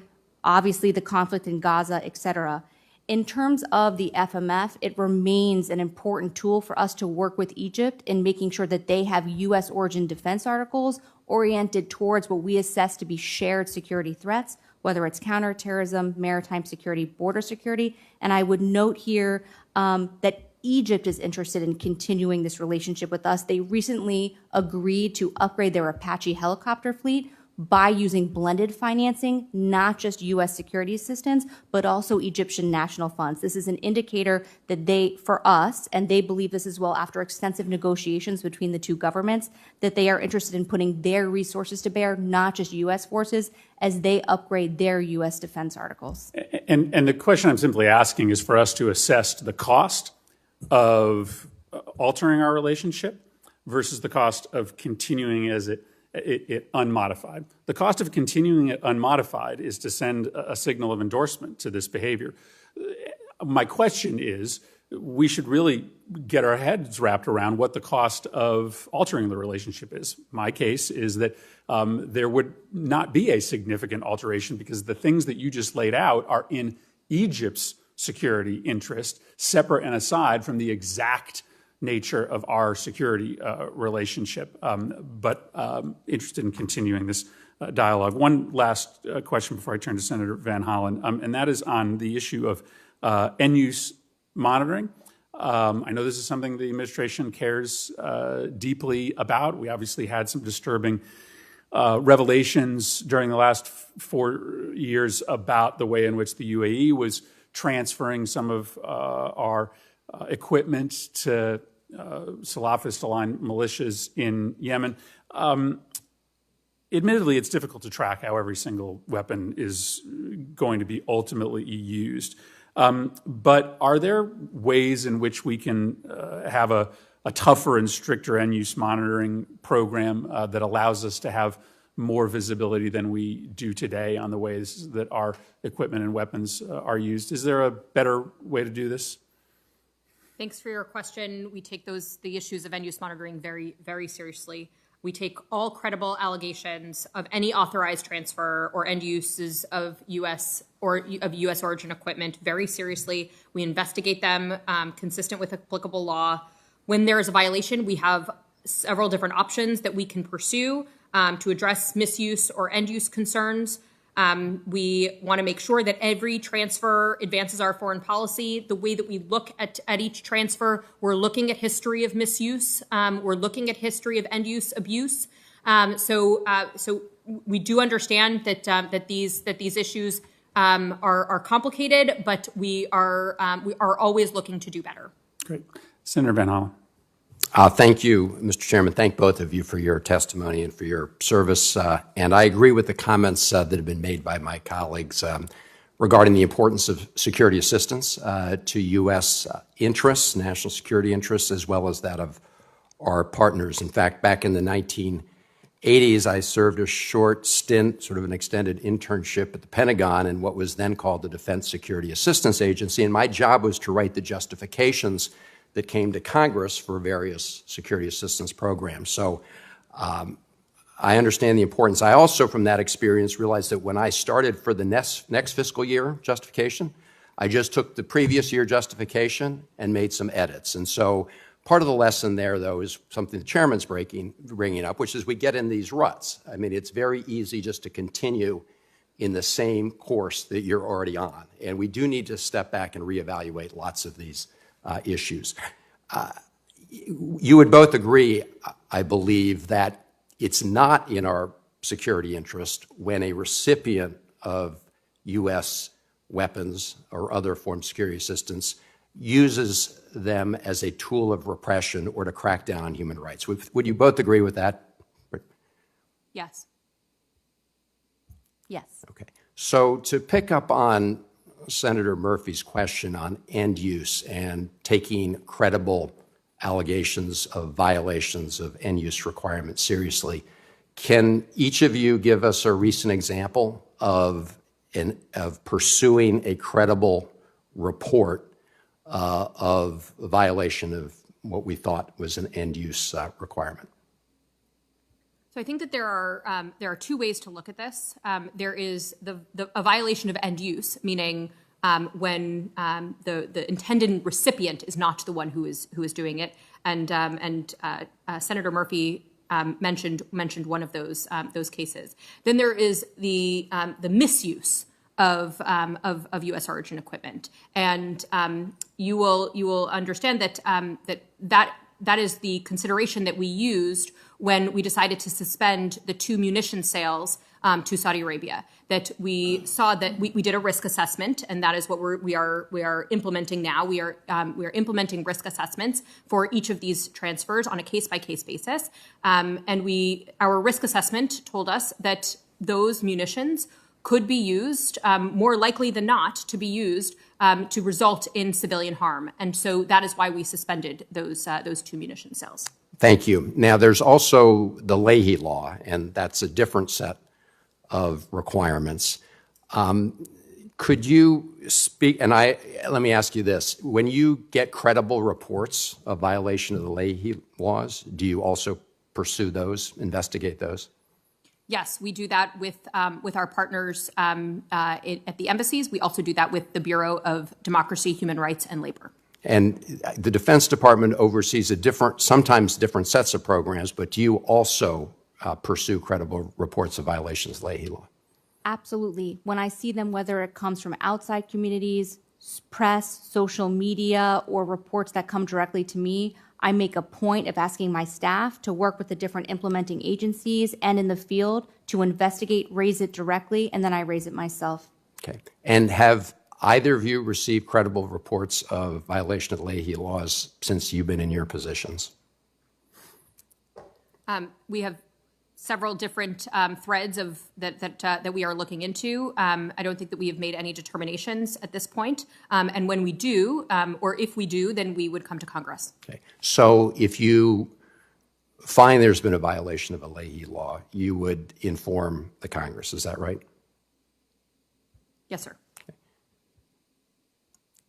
obviously the conflict in Gaza, et cetera. In terms of the FMF, it remains an important tool for us to work with Egypt in making sure that they have U.S. origin defense articles oriented towards what we assess to be shared security threats, whether it's counterterrorism, maritime security, border security. And I would note here that Egypt is interested in continuing this relationship with us. They recently agreed to upgrade their Apache helicopter fleet by using blended financing, not just U.S. security assistance, but also Egyptian national funds. This is an indicator that for us, and they believe this as well after extensive negotiations between the two governments, that they are interested in putting their resources to bear, not just U.S. forces, as they upgrade their U.S. defense articles. And the question I'm simply asking is for us to assess the cost of altering our relationship versus the cost of continuing as it unmodified. The cost of continuing it unmodified is to send a signal of endorsement to this behavior. My question is, we should really get our heads wrapped around what the cost of altering the relationship is. My case is that there would not be a significant alteration because the things that you just laid out are in Egypt's security interest, separate and aside from the exact nature of our security relationship, but interested in continuing this dialogue. One last question before I turn to Senator Van Hollen, and that is on the issue of end-use monitoring. I know this is something the administration cares deeply about. We obviously had some disturbing revelations during the last 4 years about the way in which the UAE was transferring some of our equipment to Salafist-aligned militias in Yemen. Admittedly, it's difficult to track how every single weapon is going to be ultimately used. But are there ways in which we can have a tougher and stricter end-use monitoring program that allows us to have more visibility than we do today on the ways that our equipment and weapons are used? Is there a better way to do this? Thanks for your question. We take the issues of end-use monitoring very, very seriously. We take all credible allegations of any authorized transfer or end uses of U.S. origin equipment very seriously. We investigate them consistent with applicable law. When there is a violation, we have several different options that we can pursue to address misuse or end-use concerns. We want to make sure that every transfer advances our foreign policy. The way that we look at each transfer, we're looking at history of misuse. We're looking at history of end-use abuse. So we do understand that these issues are complicated, but we are always looking to do better. Great. Senator Van Hollen. Thank you, Mr. Chairman. Thank both of you for your testimony and for your service. And I agree with the comments that have been made by my colleagues regarding the importance of security assistance to U.S. interests, national security interests, as well as that of our partners. In fact, back in the 1980s, I served a short stint, sort of an extended internship at the Pentagon in what was then called the Defense Security Assistance Agency, and my job was to write the justifications that came to Congress for various security assistance programs. So I understand the importance. I also, from that experience, realized that when I started for the next fiscal year justification, I just took the previous year justification and made some edits. And so part of the lesson there, though, is something the chairman's bringing up, which is we get in these ruts. I mean, it's very easy just to continue in the same course that you're already on. And we do need to step back and reevaluate lots of these issues. You would both agree, I believe, that it's not in our security interest when a recipient of U.S. weapons or other forms of security assistance uses them as a tool of repression or to crack down on human rights. Would you both agree with that? Yes. Yes. Okay. So to pick up on Senator Murphy's question on end use and taking credible allegations of violations of end use requirements seriously, can each of you give us a recent example of pursuing a credible report of a violation of what we thought was an end use requirement? So I think that there are two ways to look at this. There is a violation of end use, meaning when the intended recipient is not the one who is doing it, and Senator Murphy mentioned one of those cases. Then there is the misuse of U.S. origin equipment, and you will understand that is the consideration that we used when we decided to suspend the 2 munition sales to Saudi Arabia. That we saw that we did a risk assessment, and that is what we are implementing now. We are implementing risk assessments for each of these transfers on a case-by-case basis, and our risk assessment told us that those munitions could be used, more likely than not, to be used to result in civilian harm, and so that is why we suspended those 2 munition sales. Thank you. Now, there's also the Leahy Law, and that's a different set of requirements. Could you speak, and let me ask you this. When you get credible reports of violation of the Leahy laws, do you also pursue those, investigate those? Yes, we do that with our partners at the embassies. We also do that with the Bureau of Democracy, Human Rights, and Labor. And the Defense Department oversees sometimes different sets of programs, but do you also pursue credible reports of violations of Leahy law? Absolutely. When I see them, whether it comes from outside communities, press, social media, or reports that come directly to me, I make a point of asking my staff to work with the different implementing agencies and in the field to investigate, raise it directly, and then I raise it myself. Okay. And have either of you received credible reports of violation of Leahy laws since you've been in your positions? We have several different threads that we are looking into. I don't think that we have made any determinations at this point. And when we do, or if we do, then we would come to Congress. Okay. So if you find there's been a violation of a Leahy law, you would inform the Congress. Is that right? Yes, sir.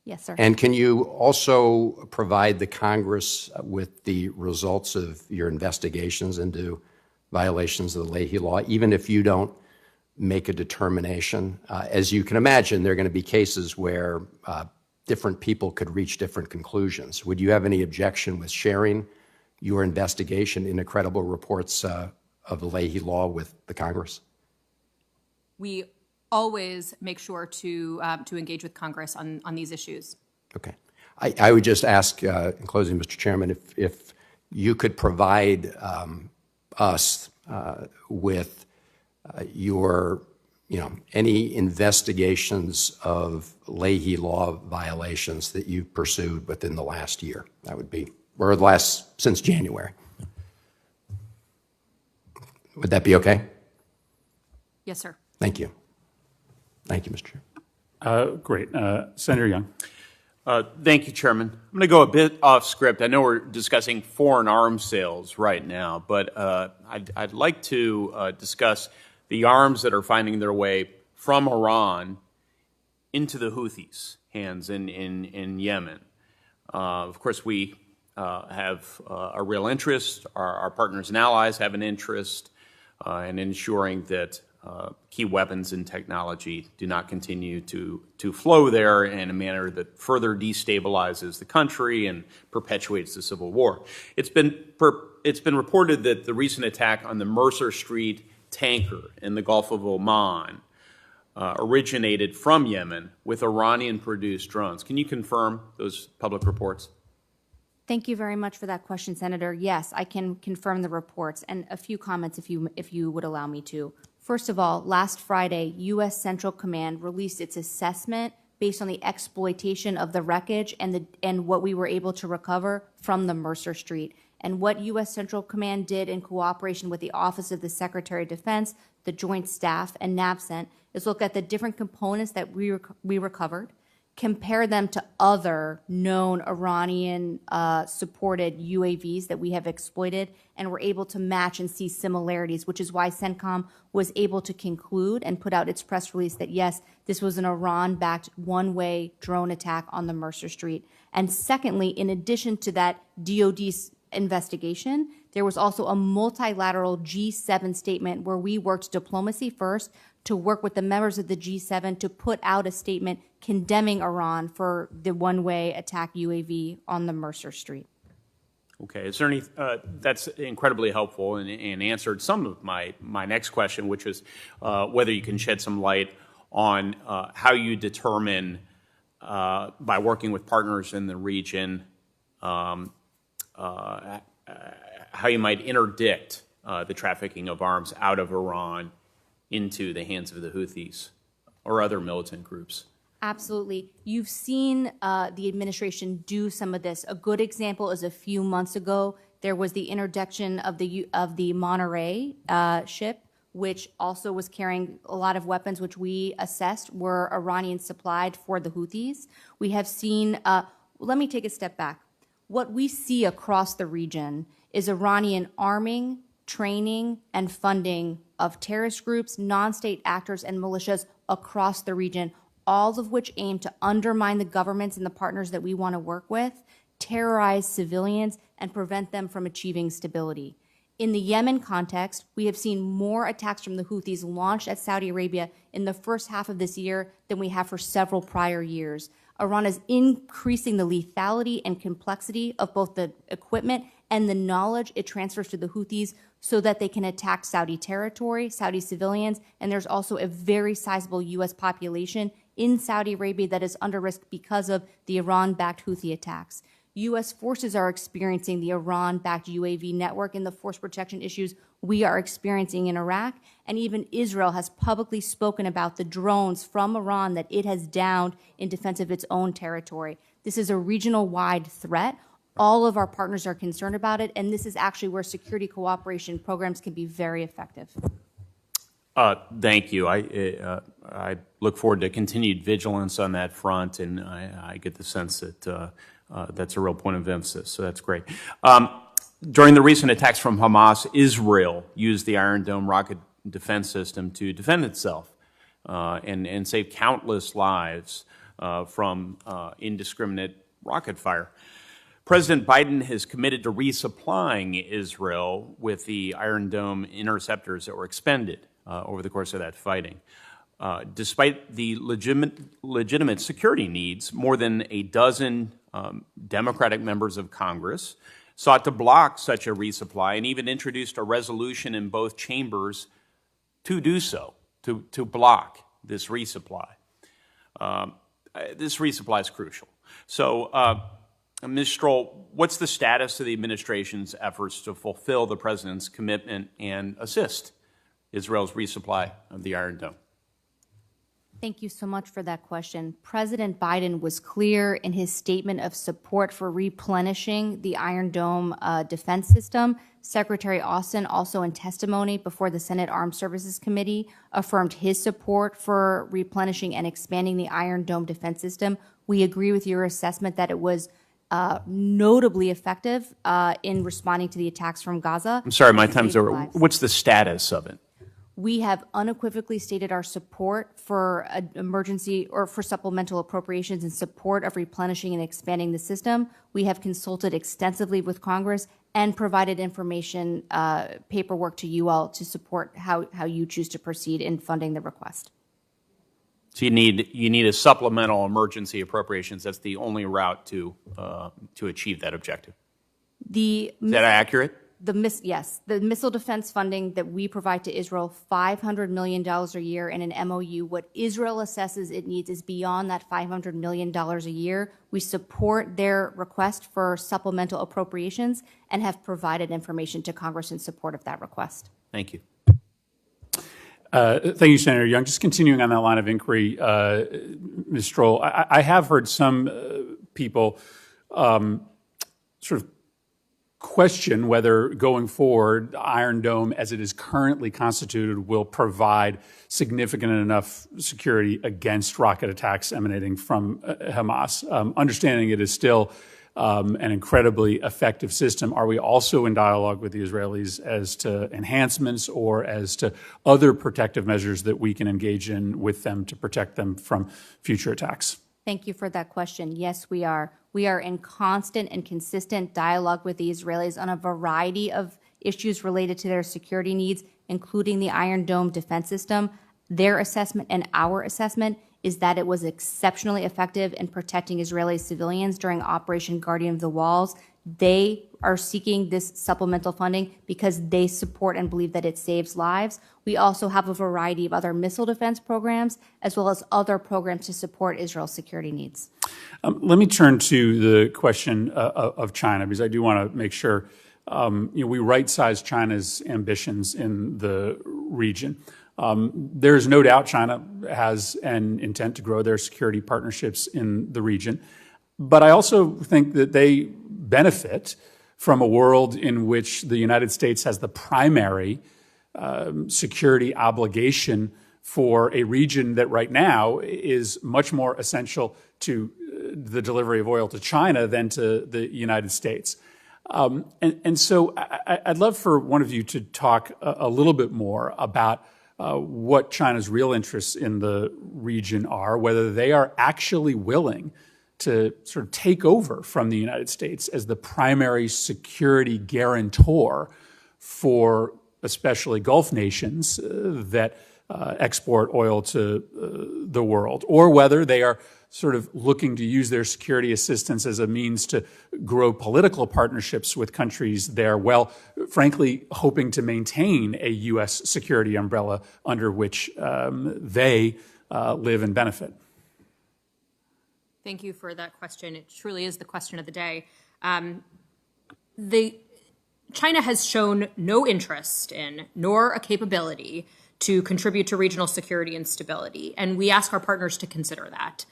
Yes, sir. And can you also provide the Congress with the results of your investigations into violations of the Leahy law, even if you don't make a determination? As you can imagine, there are going to be cases where different people could reach different conclusions. Would you have any objection with sharing your investigation into credible reports of the Leahy law with the Congress? We always make sure to engage with Congress on these issues. Okay. I would just ask, in closing, Mr. Chairman, if you could provide us with your, any investigations of Leahy law violations that you pursued within the last year. That would be, or since January. Would that be okay? Yes, sir. Thank you. Thank you, Mr. Chair. Great. Senator Young. Thank you, Chairman. I'm going to go a bit off script. I know we're discussing foreign arms sales right now, but I'd like to discuss the arms that are finding their way from Iran into the Houthis' hands in Yemen. Of course, we have a real interest. Our partners and allies have an interest in ensuring that key weapons and technology do not continue to flow there in a manner that further destabilizes the country and perpetuates the civil war. It's been reported that the recent attack on the Mercer Street tanker in the Gulf of Oman originated from Yemen with Iranian-produced drones. Can you confirm those public reports? Thank you very much for that question, Senator. Yes, I can confirm the reports, and a few comments if you would allow me to. First of all, last Friday, U.S. Central Command released its assessment based on the exploitation of the wreckage and what we were able to recover from the Mercer Street. And what U.S. Central Command did in cooperation with the Office of the Secretary of Defense, the Joint Staff, and NAVCENT is look at the different components that we recovered, compare them to other known Iranian-supported UAVs that we have exploited, and were able to match and see similarities, which is why CENTCOM was able to conclude and put out its press release that, yes, this was an Iran-backed one-way drone attack on the Mercer Street. And secondly, in addition to that DOD's investigation, there was also a multilateral G7 statement where we worked diplomacy first to work with the members of the G7 to put out a statement condemning Iran for the one-way attack UAV on the Mercer Street. Okay, is there any? That's incredibly helpful and answered some of my next question, which is whether you can shed some light on how you determine, by working with partners in the region, how you might interdict the trafficking of arms out of Iran into the hands of the Houthis or other militant groups. Absolutely. You've seen the administration do some of this. A good example is a few months ago, there was the interdiction of the Monterey ship, which also was carrying a lot of weapons, which we assessed were Iranian supplied for the Houthis. We have seen, let me take a step back. What we see across the region is Iranian arming, training, and funding of terrorist groups, non-state actors, and militias across the region, all of which aim to undermine the governments and the partners that we want to work with, terrorize civilians, and prevent them from achieving stability. In the Yemen context, we have seen more attacks from the Houthis launched at Saudi Arabia in the first half of this year than we have for several prior years. Iran is increasing the lethality and complexity of both the equipment and the knowledge it transfers to the Houthis so that they can attack Saudi territory, Saudi civilians, and there's also a very sizable U.S. population in Saudi Arabia that is under risk because of the Iran-backed Houthi attacks. U.S. forces are experiencing the Iran-backed UAV network and the force protection issues we are experiencing in Iraq, and even Israel has publicly spoken about the drones from Iran that it has downed in defense of its own territory. This is a regional-wide threat. All of our partners are concerned about it, and this is actually where security cooperation programs can be very effective. Thank you. I look forward to continued vigilance on that front, and I get the sense that that's a real point of emphasis, so that's great. During the recent attacks from Hamas, Israel used the Iron Dome rocket defense system to defend itself and save countless lives from indiscriminate rocket fire. President Biden has committed to resupplying Israel with the Iron Dome interceptors that were expended over the course of that fighting. Despite the legitimate security needs, more than a dozen Democratic members of Congress sought to block such a resupply and even introduced a resolution in both chambers to do so, to block this resupply. This resupply is crucial. So, Ms. Stroll, what's the status of the administration's efforts to fulfill the president's commitment and assist Israel's resupply of the Iron Dome? Thank you so much for that question. President Biden was clear in his statement of support for replenishing the Iron Dome defense system. Secretary Austin, also in testimony before the Senate Armed Services Committee, affirmed his support for replenishing and expanding the Iron Dome defense system. We agree with your assessment that it was notably effective in responding to the attacks from Gaza. I'm sorry, my time's over. What's the status of it? We have unequivocally stated our support for emergency or for supplemental appropriations in support of replenishing and expanding the system. We have consulted extensively with Congress and provided information, paperwork to you all to support how you choose to proceed in funding the request. So you need a supplemental emergency appropriations. That's the only route to achieve that objective. Is that accurate? Yes, the missile defense funding that we provide to Israel, $500 million a year in an MOU. What Israel assesses it needs is beyond that $500 million a year. We support their request for supplemental appropriations and have provided information to Congress in support of that request. Thank you. Thank you, Senator Young. Just continuing on that line of inquiry, Ms. Stroll, I have heard some people sort of question whether going forward, Iron Dome, as it is currently constituted, will provide significant enough security against rocket attacks emanating from Hamas. Understanding it is still an incredibly effective system, are we also in dialogue with the Israelis as to enhancements or as to other protective measures that we can engage in with them to protect them from future attacks? Thank you for that question. Yes, we are. We are in constant and consistent dialogue with the Israelis on a variety of issues related to their security needs, including the Iron Dome defense system. Their assessment and our assessment is that it was exceptionally effective in protecting Israeli civilians during Operation Guardian of the Walls. They are seeking this supplemental funding because they support and believe that it saves lives. We also have a variety of other missile defense programs, as well as other programs to support Israel's security needs. Let me turn to the question of China, because I do want to make sure we right-size China's ambitions in the region. There's no doubt China has an intent to grow their security partnerships in the region. But I also think that they benefit from a world in which the United States has the primary security obligation for a region that right now is much more essential to the delivery of oil to China than to the United States. And so I'd love for one of you to talk a little bit more about what China's real interests in the region are, whether they are actually willing to sort of take over from the United States as the primary security guarantor for especially Gulf nations that export oil to the world, or whether they are sort of looking to use their security assistance as a means to grow political partnerships with countries there, well, frankly, hoping to maintain a U.S. security umbrella under which they live and benefit. Thank you for that question. It truly is the question of the day. China has shown no interest in, nor a capability to contribute to regional security and stability, and we ask our partners to consider that.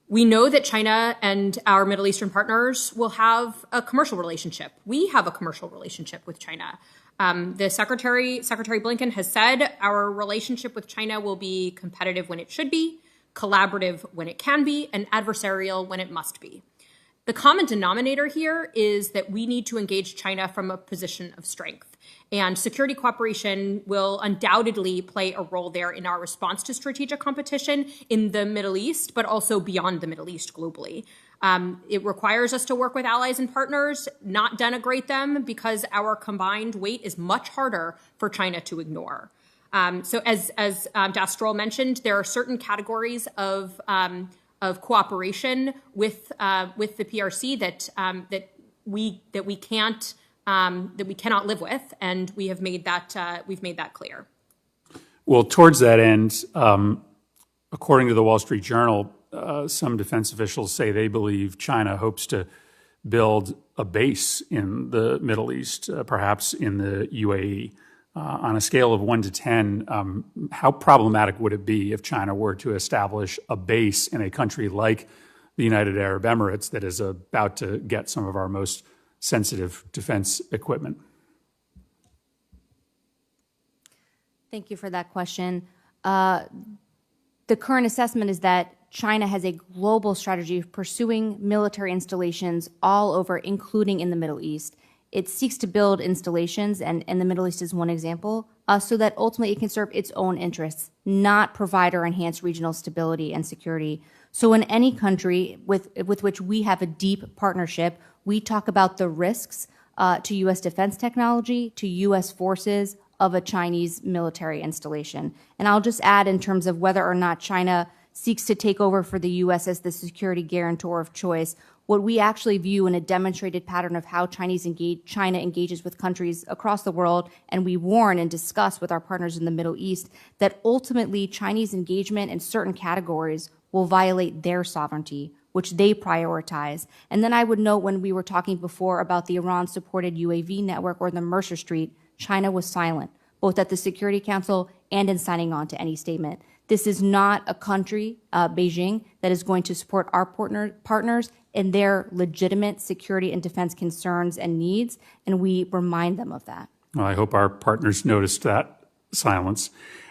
We know that China and our Middle Eastern partners will have a commercial relationship. We have a commercial relationship with China. The Secretary Blinken has said our relationship with China will be competitive when it should be, collaborative when it can be, and adversarial when it must be. The common denominator here is that we need to engage China from a position of strength. And security cooperation will undoubtedly play a role there in our response to strategic competition in the Middle East, but also beyond the Middle East globally. It requires us to work with allies and partners, not denigrate them, because our combined weight is much harder for China to ignore. So as Das Stroll mentioned, there are certain categories of cooperation with the PRC that we cannot live with, and we've made that clear. Well, towards that end, according to the Wall Street Journal, some defense officials say they believe China hopes to build a base in the Middle East, perhaps in the UAE. On a scale of 1 to 10, how problematic would it be if China were to establish a base in a country like the United Arab Emirates that is about to get some of our most sensitive defense equipment? Thank you for that question. The current assessment is that China has a global strategy of pursuing military installations all over, including in the Middle East. It seeks to build installations, and the Middle East is one example, so that ultimately it can serve its own interests, not provide or enhance regional stability and security. So in any country with which we have a deep partnership, we talk about the risks to U.S. defense technology, to U.S. forces of a Chinese military installation. And I'll just add, in terms of whether or not China seeks to take over for the U.S. as the security guarantor of choice, what we actually view in a demonstrated pattern of how China engages with countries across the world, and we warn and discuss with our partners in the Middle East, that ultimately Chinese engagement in certain categories will violate their sovereignty, which they prioritize. And then I would note, when we were talking before about the Iran-supported UAV network or the Mercer Street, China was silent, both at the Security Council and in signing on to any statement. This is not a country, Beijing, that is going to support our partners in their legitimate security and defense concerns and needs, and we remind them of that. Well, I hope our partners noticed that silence.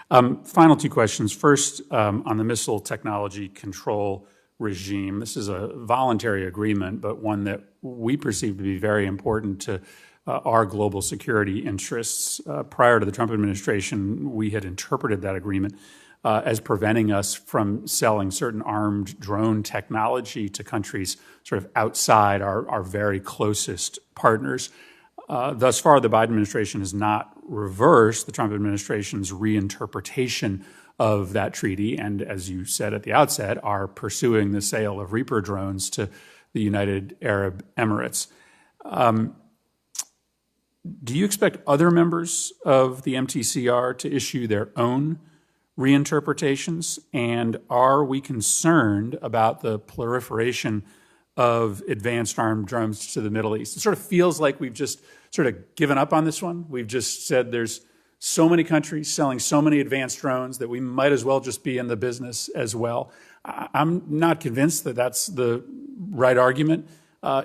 Final two questions. First, on the missile technology control regime. This is a voluntary agreement, but one that we perceive to be very important to our global security interests. Prior to the Trump administration, we had interpreted that agreement as preventing us from selling certain armed drone technology to countries sort of outside our very closest partners. Thus far, the Biden administration has not reversed the Trump administration's reinterpretation of that treaty, and as you said at the outset, are pursuing the sale of Reaper drones to the United Arab Emirates. Do you expect other members of the MTCR to issue their own reinterpretations? And are we concerned about the proliferation of advanced armed drones to the Middle East? It sort of feels like we've just sort of given up on this one. We've just said there's so many countries selling so many advanced drones that we might as well just be in the business as well. I'm not convinced that that's the right argument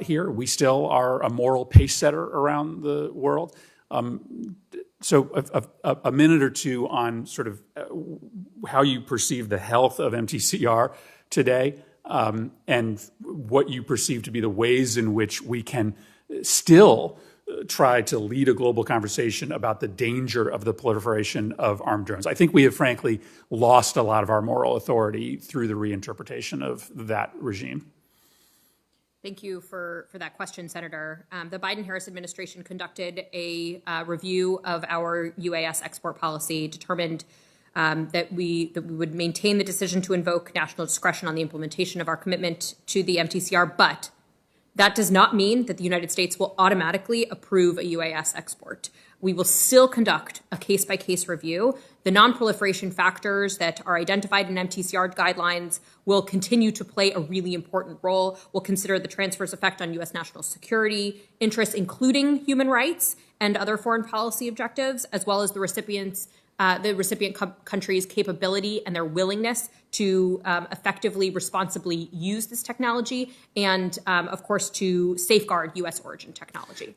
here. We still are a moral pace setter around the world. So a minute or two on sort of how you perceive the health of MTCR today, and what you perceive to be the ways in which we can still try to lead a global conversation about the danger of the proliferation of armed drones. I think we have, frankly, lost a lot of our moral authority through the reinterpretation of that regime. Thank you for that question, Senator. The Biden-Harris administration conducted a review of our UAS export policy, determined that we would maintain the decision to invoke national discretion on the implementation of our commitment to the MTCR, but that does not mean that the United States will automatically approve a UAS export. We will still conduct a case-by-case review. The non-proliferation factors that are identified in MTCR guidelines will continue to play a really important role. We'll consider the transfer's effect on U.S. national security interests, including human rights and other foreign policy objectives, as well as the recipient country's capability and their willingness to effectively, responsibly use this technology, and, of course, to safeguard U.S. origin technology.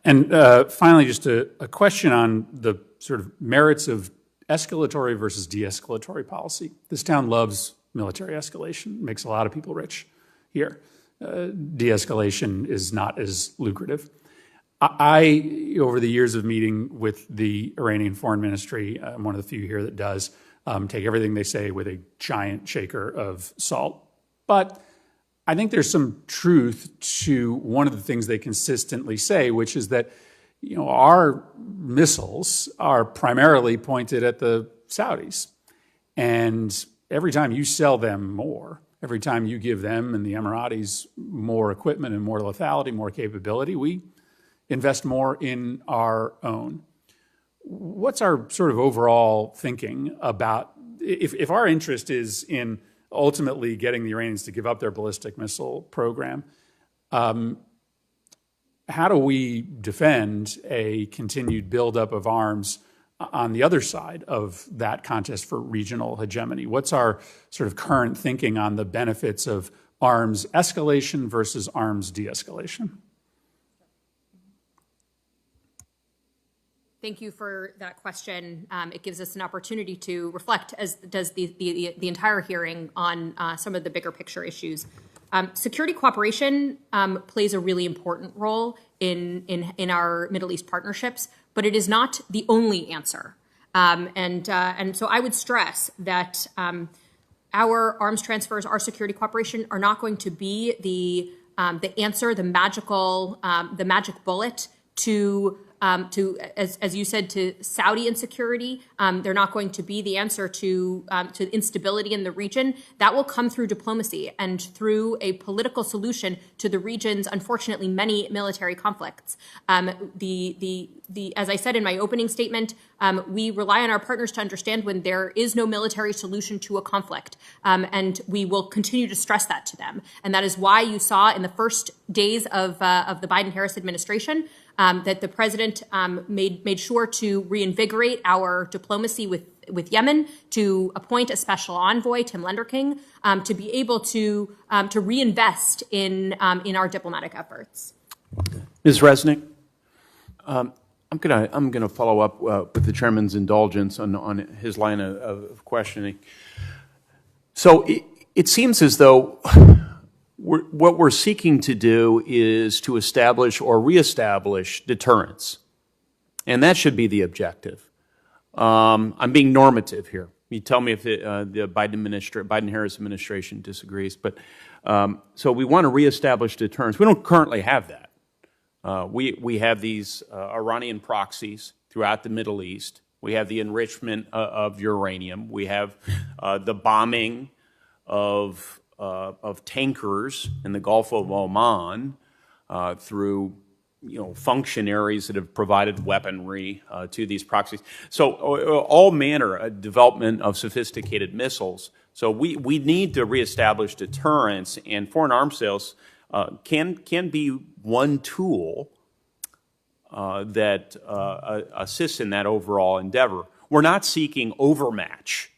And finally, just a question on the sort of merits of escalatory versus de-escalatory policy. This town loves military escalation, makes a lot of people rich here. De-escalation is not as lucrative. I, over the years of meeting with the Iranian foreign ministry, I'm one of the few here that does, take everything they say with a giant shaker of salt. But I think there's some truth to one of the things they consistently say, which is that, you know, our missiles are primarily pointed at the Saudis. And every time you sell them more, every time you give them and the Emiratis more equipment and more lethality, more capability, we invest more in our own. what's our sort of overall thinking about if our interest is in ultimately getting the Iranians to give up their ballistic missile program, how do we defend a continued buildup of arms on the other side of that contest for regional hegemony? What's our sort of current thinking on the benefits of arms escalation versus arms de-escalation? Thank you for that question. It gives us an opportunity to reflect, as does the entire hearing, on some of the bigger picture issues. Security cooperation plays a really important role in our Middle East partnerships, but it is not the only answer. And so I would stress that our arms transfers, our security cooperation, are not going to be the answer, the magic bullet to as you said, to Saudi insecurity. They're not going to be the answer to instability in the region. That will come through diplomacy and through a political solution to the region's, unfortunately, many military conflicts. As I said in my opening statement, we rely on our partners to understand when there is no military solution to a conflict, and we will continue to stress that to them. And that is why you saw in the first days of the Biden-Harris administration that the president made sure to reinvigorate our diplomacy with Yemen, to appoint a special envoy, Tim Lenderking, to be able to reinvest in our diplomatic efforts. Ms. Resnick, I'm gonna follow up with the chairman's indulgence on his line of questioning. So it seems as though what we're seeking to do is to establish or reestablish deterrence, and that should be the objective. I'm being normative here. You tell me if the Biden-Harris administration disagrees, but so we want to reestablish deterrence. We don't currently have that. We have these Iranian proxies throughout the Middle East. We have the enrichment of uranium. We have the bombing of tankers in the Gulf of Oman through functionaries that have provided weaponry to these proxies. So all manner of development of sophisticated missiles. So we need to reestablish deterrence, and foreign arms sales can be one tool that assists in that overall endeavor. We're not seeking overmatch.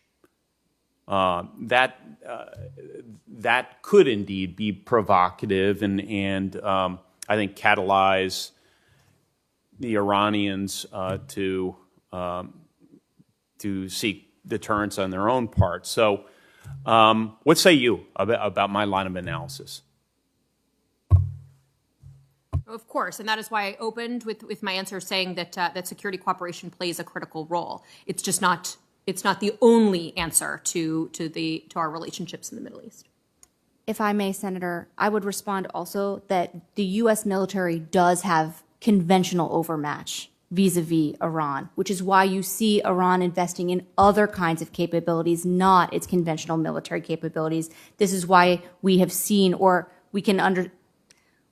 That could indeed be provocative and I think catalyze the Iranians to seek deterrence on their own part. So what say you about my line of analysis? Of course, and that is why I opened with my answer saying that security cooperation plays a critical role. It's just not. It's not the only answer to our relationships in the Middle East. If I may, Senator, I would respond also that the U.S. military does have conventional overmatch vis-a-vis Iran, which is why you see Iran investing in other kinds of capabilities, not its conventional military capabilities. This is why we have seen, or we can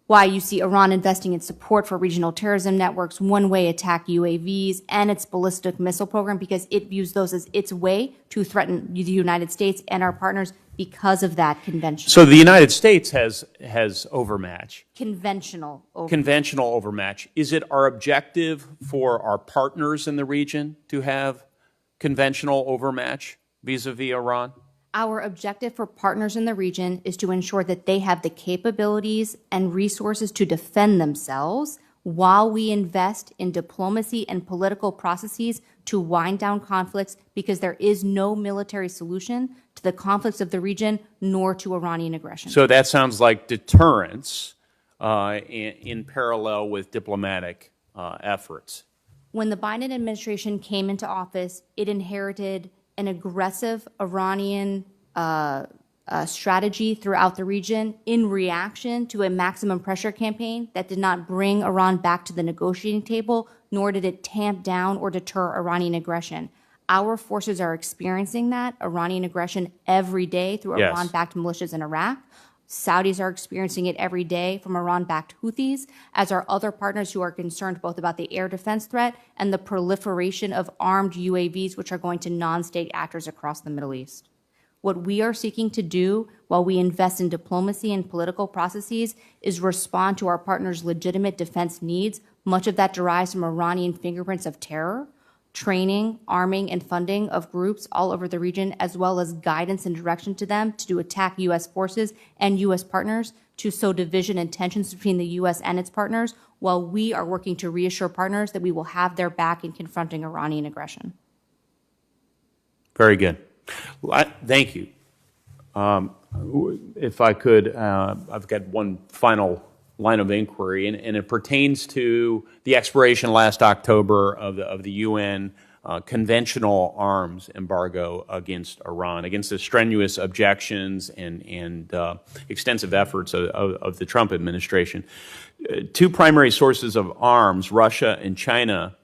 why you see Iran investing in support for regional terrorism networks, one-way attack UAVs, and its ballistic missile program, because it views those as its way to threaten the United States and our partners because of that convention. So the United States has overmatch. Conventional overmatch. Is it our objective for our partners in the region to have conventional overmatch vis-a-vis Iran? Our objective for partners in the region is to ensure that they have the capabilities and resources to defend themselves while we invest in diplomacy and political processes to wind down conflicts, because there is no military solution to the conflicts of the region nor to Iranian aggression. So that sounds like deterrence in parallel with diplomatic efforts. When the Biden administration came into office, it inherited an aggressive Iranian strategy throughout the region in reaction to a maximum pressure campaign that did not bring Iran back to the negotiating table, nor did it tamp down or deter Iranian aggression. Our forces are experiencing that Iranian aggression every day through Iran-backed militias in Iraq. Saudis are experiencing it every day from Iran-backed Houthis, as are other partners who are concerned both about the air defense threat and the proliferation of armed UAVs, which are going to non-state actors across the Middle East. What we are seeking to do while we invest in diplomacy and political processes is respond to our partners' legitimate defense needs. Much of that derives from Iranian fingerprints of terror, training, arming, and funding of groups all over the region, as well as guidance and direction to them to attack U.S. forces and U.S. partners, to sow division and tensions between the U.S. and its partners, while we are working to reassure partners that we will have their back in confronting Iranian aggression. Very good. Thank you. If I could, I've got one final line of inquiry, and it pertains to the expiration last October of the UN conventional arms embargo against Iran, against the strenuous objections and extensive efforts of the Trump administration. Two primary sources of arms, Russia and China,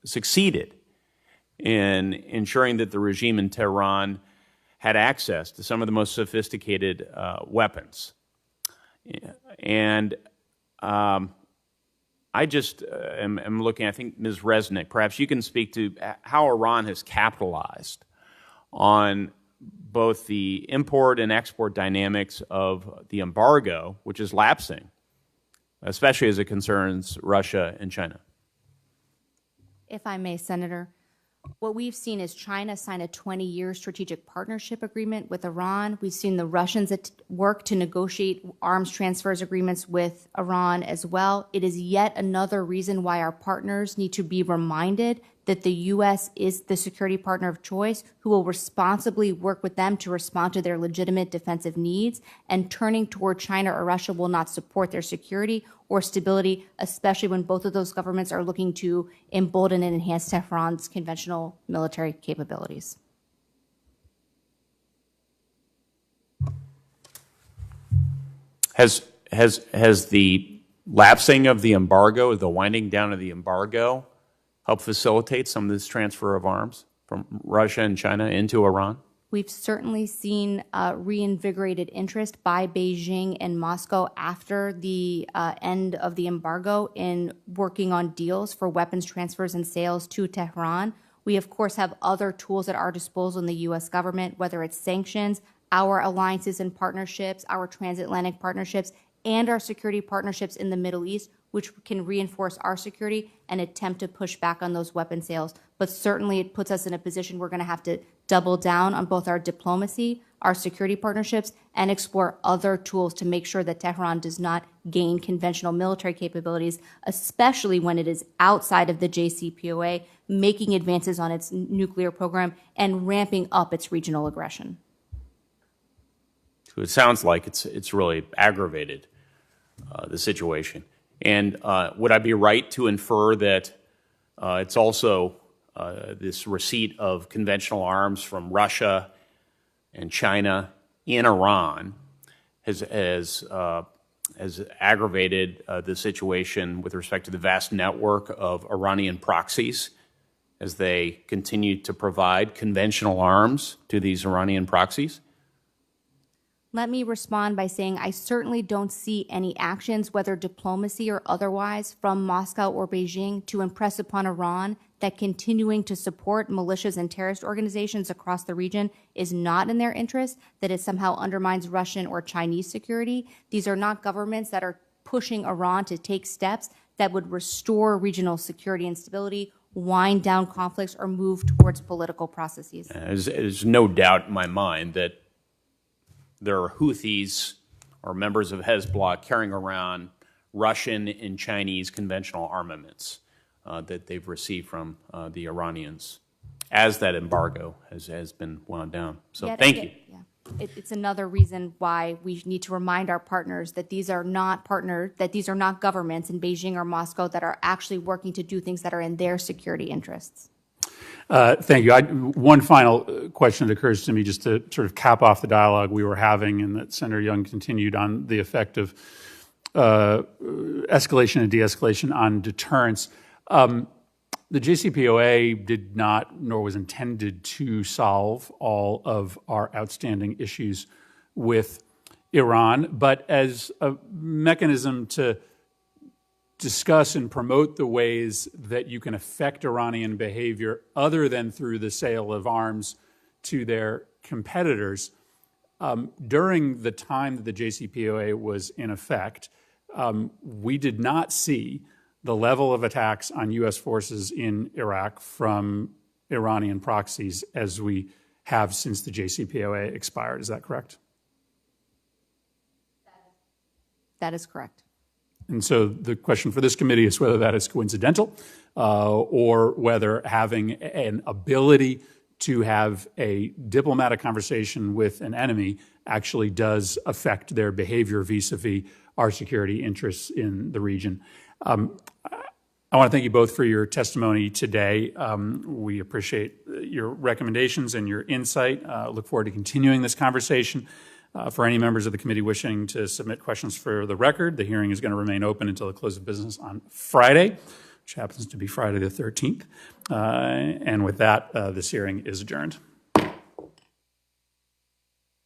succeeded in ensuring that the regime in Tehran had access to some of the most sophisticated weapons. And I just am looking, I think, Ms. Resnick, perhaps you can speak to how Iran has capitalized on both the import and export dynamics of the embargo, which is lapsing, especially as it concerns Russia and China. If I may, Senator, what we've seen is China sign a 20-year strategic partnership agreement with Iran. We've seen the Russians work to negotiate arms transfers agreements with Iran as well. It is yet another reason why our partners need to be reminded that the U.S. is the security partner of choice who will responsibly work with them to respond to their legitimate defensive needs, and turning toward China or Russia will not support their security or stability, especially when both of those governments are looking to embolden and enhance Tehran's conventional military capabilities. Has the lapsing of the embargo, the winding down of the embargo, help facilitate some of this transfer of arms from Russia and China into Iran? We've certainly seen reinvigorated interest by Beijing and Moscow after the end of the embargo in working on deals for weapons transfers and sales to Tehran. We, of course, have other tools at our disposal in the U.S. government, whether it's sanctions, our alliances and partnerships, our transatlantic partnerships, and our security partnerships in the Middle East, which can reinforce our security and attempt to push back on those weapon sales. But certainly it puts us in a position we're going to have to double down on both our diplomacy, our security partnerships, and explore other tools to make sure that Tehran does not gain conventional military capabilities, especially when it is outside of the JCPOA, making advances on its nuclear program and ramping up its regional aggression. So it sounds like it's really aggravated, the situation. And would I be right to infer that it's also this receipt of conventional arms from Russia and China in Iran has aggravated the situation with respect to the vast network of Iranian proxies as they continue to provide conventional arms to these Iranian proxies? Let me respond by saying I certainly don't see any actions, whether diplomacy or otherwise, from Moscow or Beijing to impress upon Iran that continuing to support militias and terrorist organizations across the region is not in their interest, that it somehow undermines Russian or Chinese security. These are not governments that are pushing Iran to take steps that would restore regional security and stability, wind down conflicts, or move towards political processes. There's no doubt in my mind that there are Houthis or members of Hezbollah carrying around Russian and Chinese conventional armaments that they've received from the Iranians as that embargo has been wound down. So thank you. Yeah. It's another reason why we need to remind our partners that these are not governments in Beijing or Moscow that are actually working to do things that are in their security interests. Thank you. One final question that occurs to me just to sort of cap off the dialogue we were having and that Senator Young continued on the effect of escalation and de-escalation on deterrence. The JCPOA did not, nor was intended to solve all of our outstanding issues with Iran, but as a mechanism to discuss and promote the ways that you can affect Iranian behavior other than through the sale of arms to their competitors. During the time that the JCPOA was in effect, we did not see the level of attacks on U.S. forces in Iraq from Iranian proxies as we have since the JCPOA expired. Is that correct? That is correct. And so the question for this committee is whether that is coincidental or whether having an ability to have a diplomatic conversation with an enemy actually does affect their behavior vis-a-vis our security interests in the region. I want to thank you both for your testimony today. We appreciate your recommendations and your insight. Look forward to continuing this conversation. For any members of the committee wishing to submit questions for the record, the hearing is going to remain open until the close of business on Friday, which happens to be Friday the 13th. And with that, this hearing is adjourned.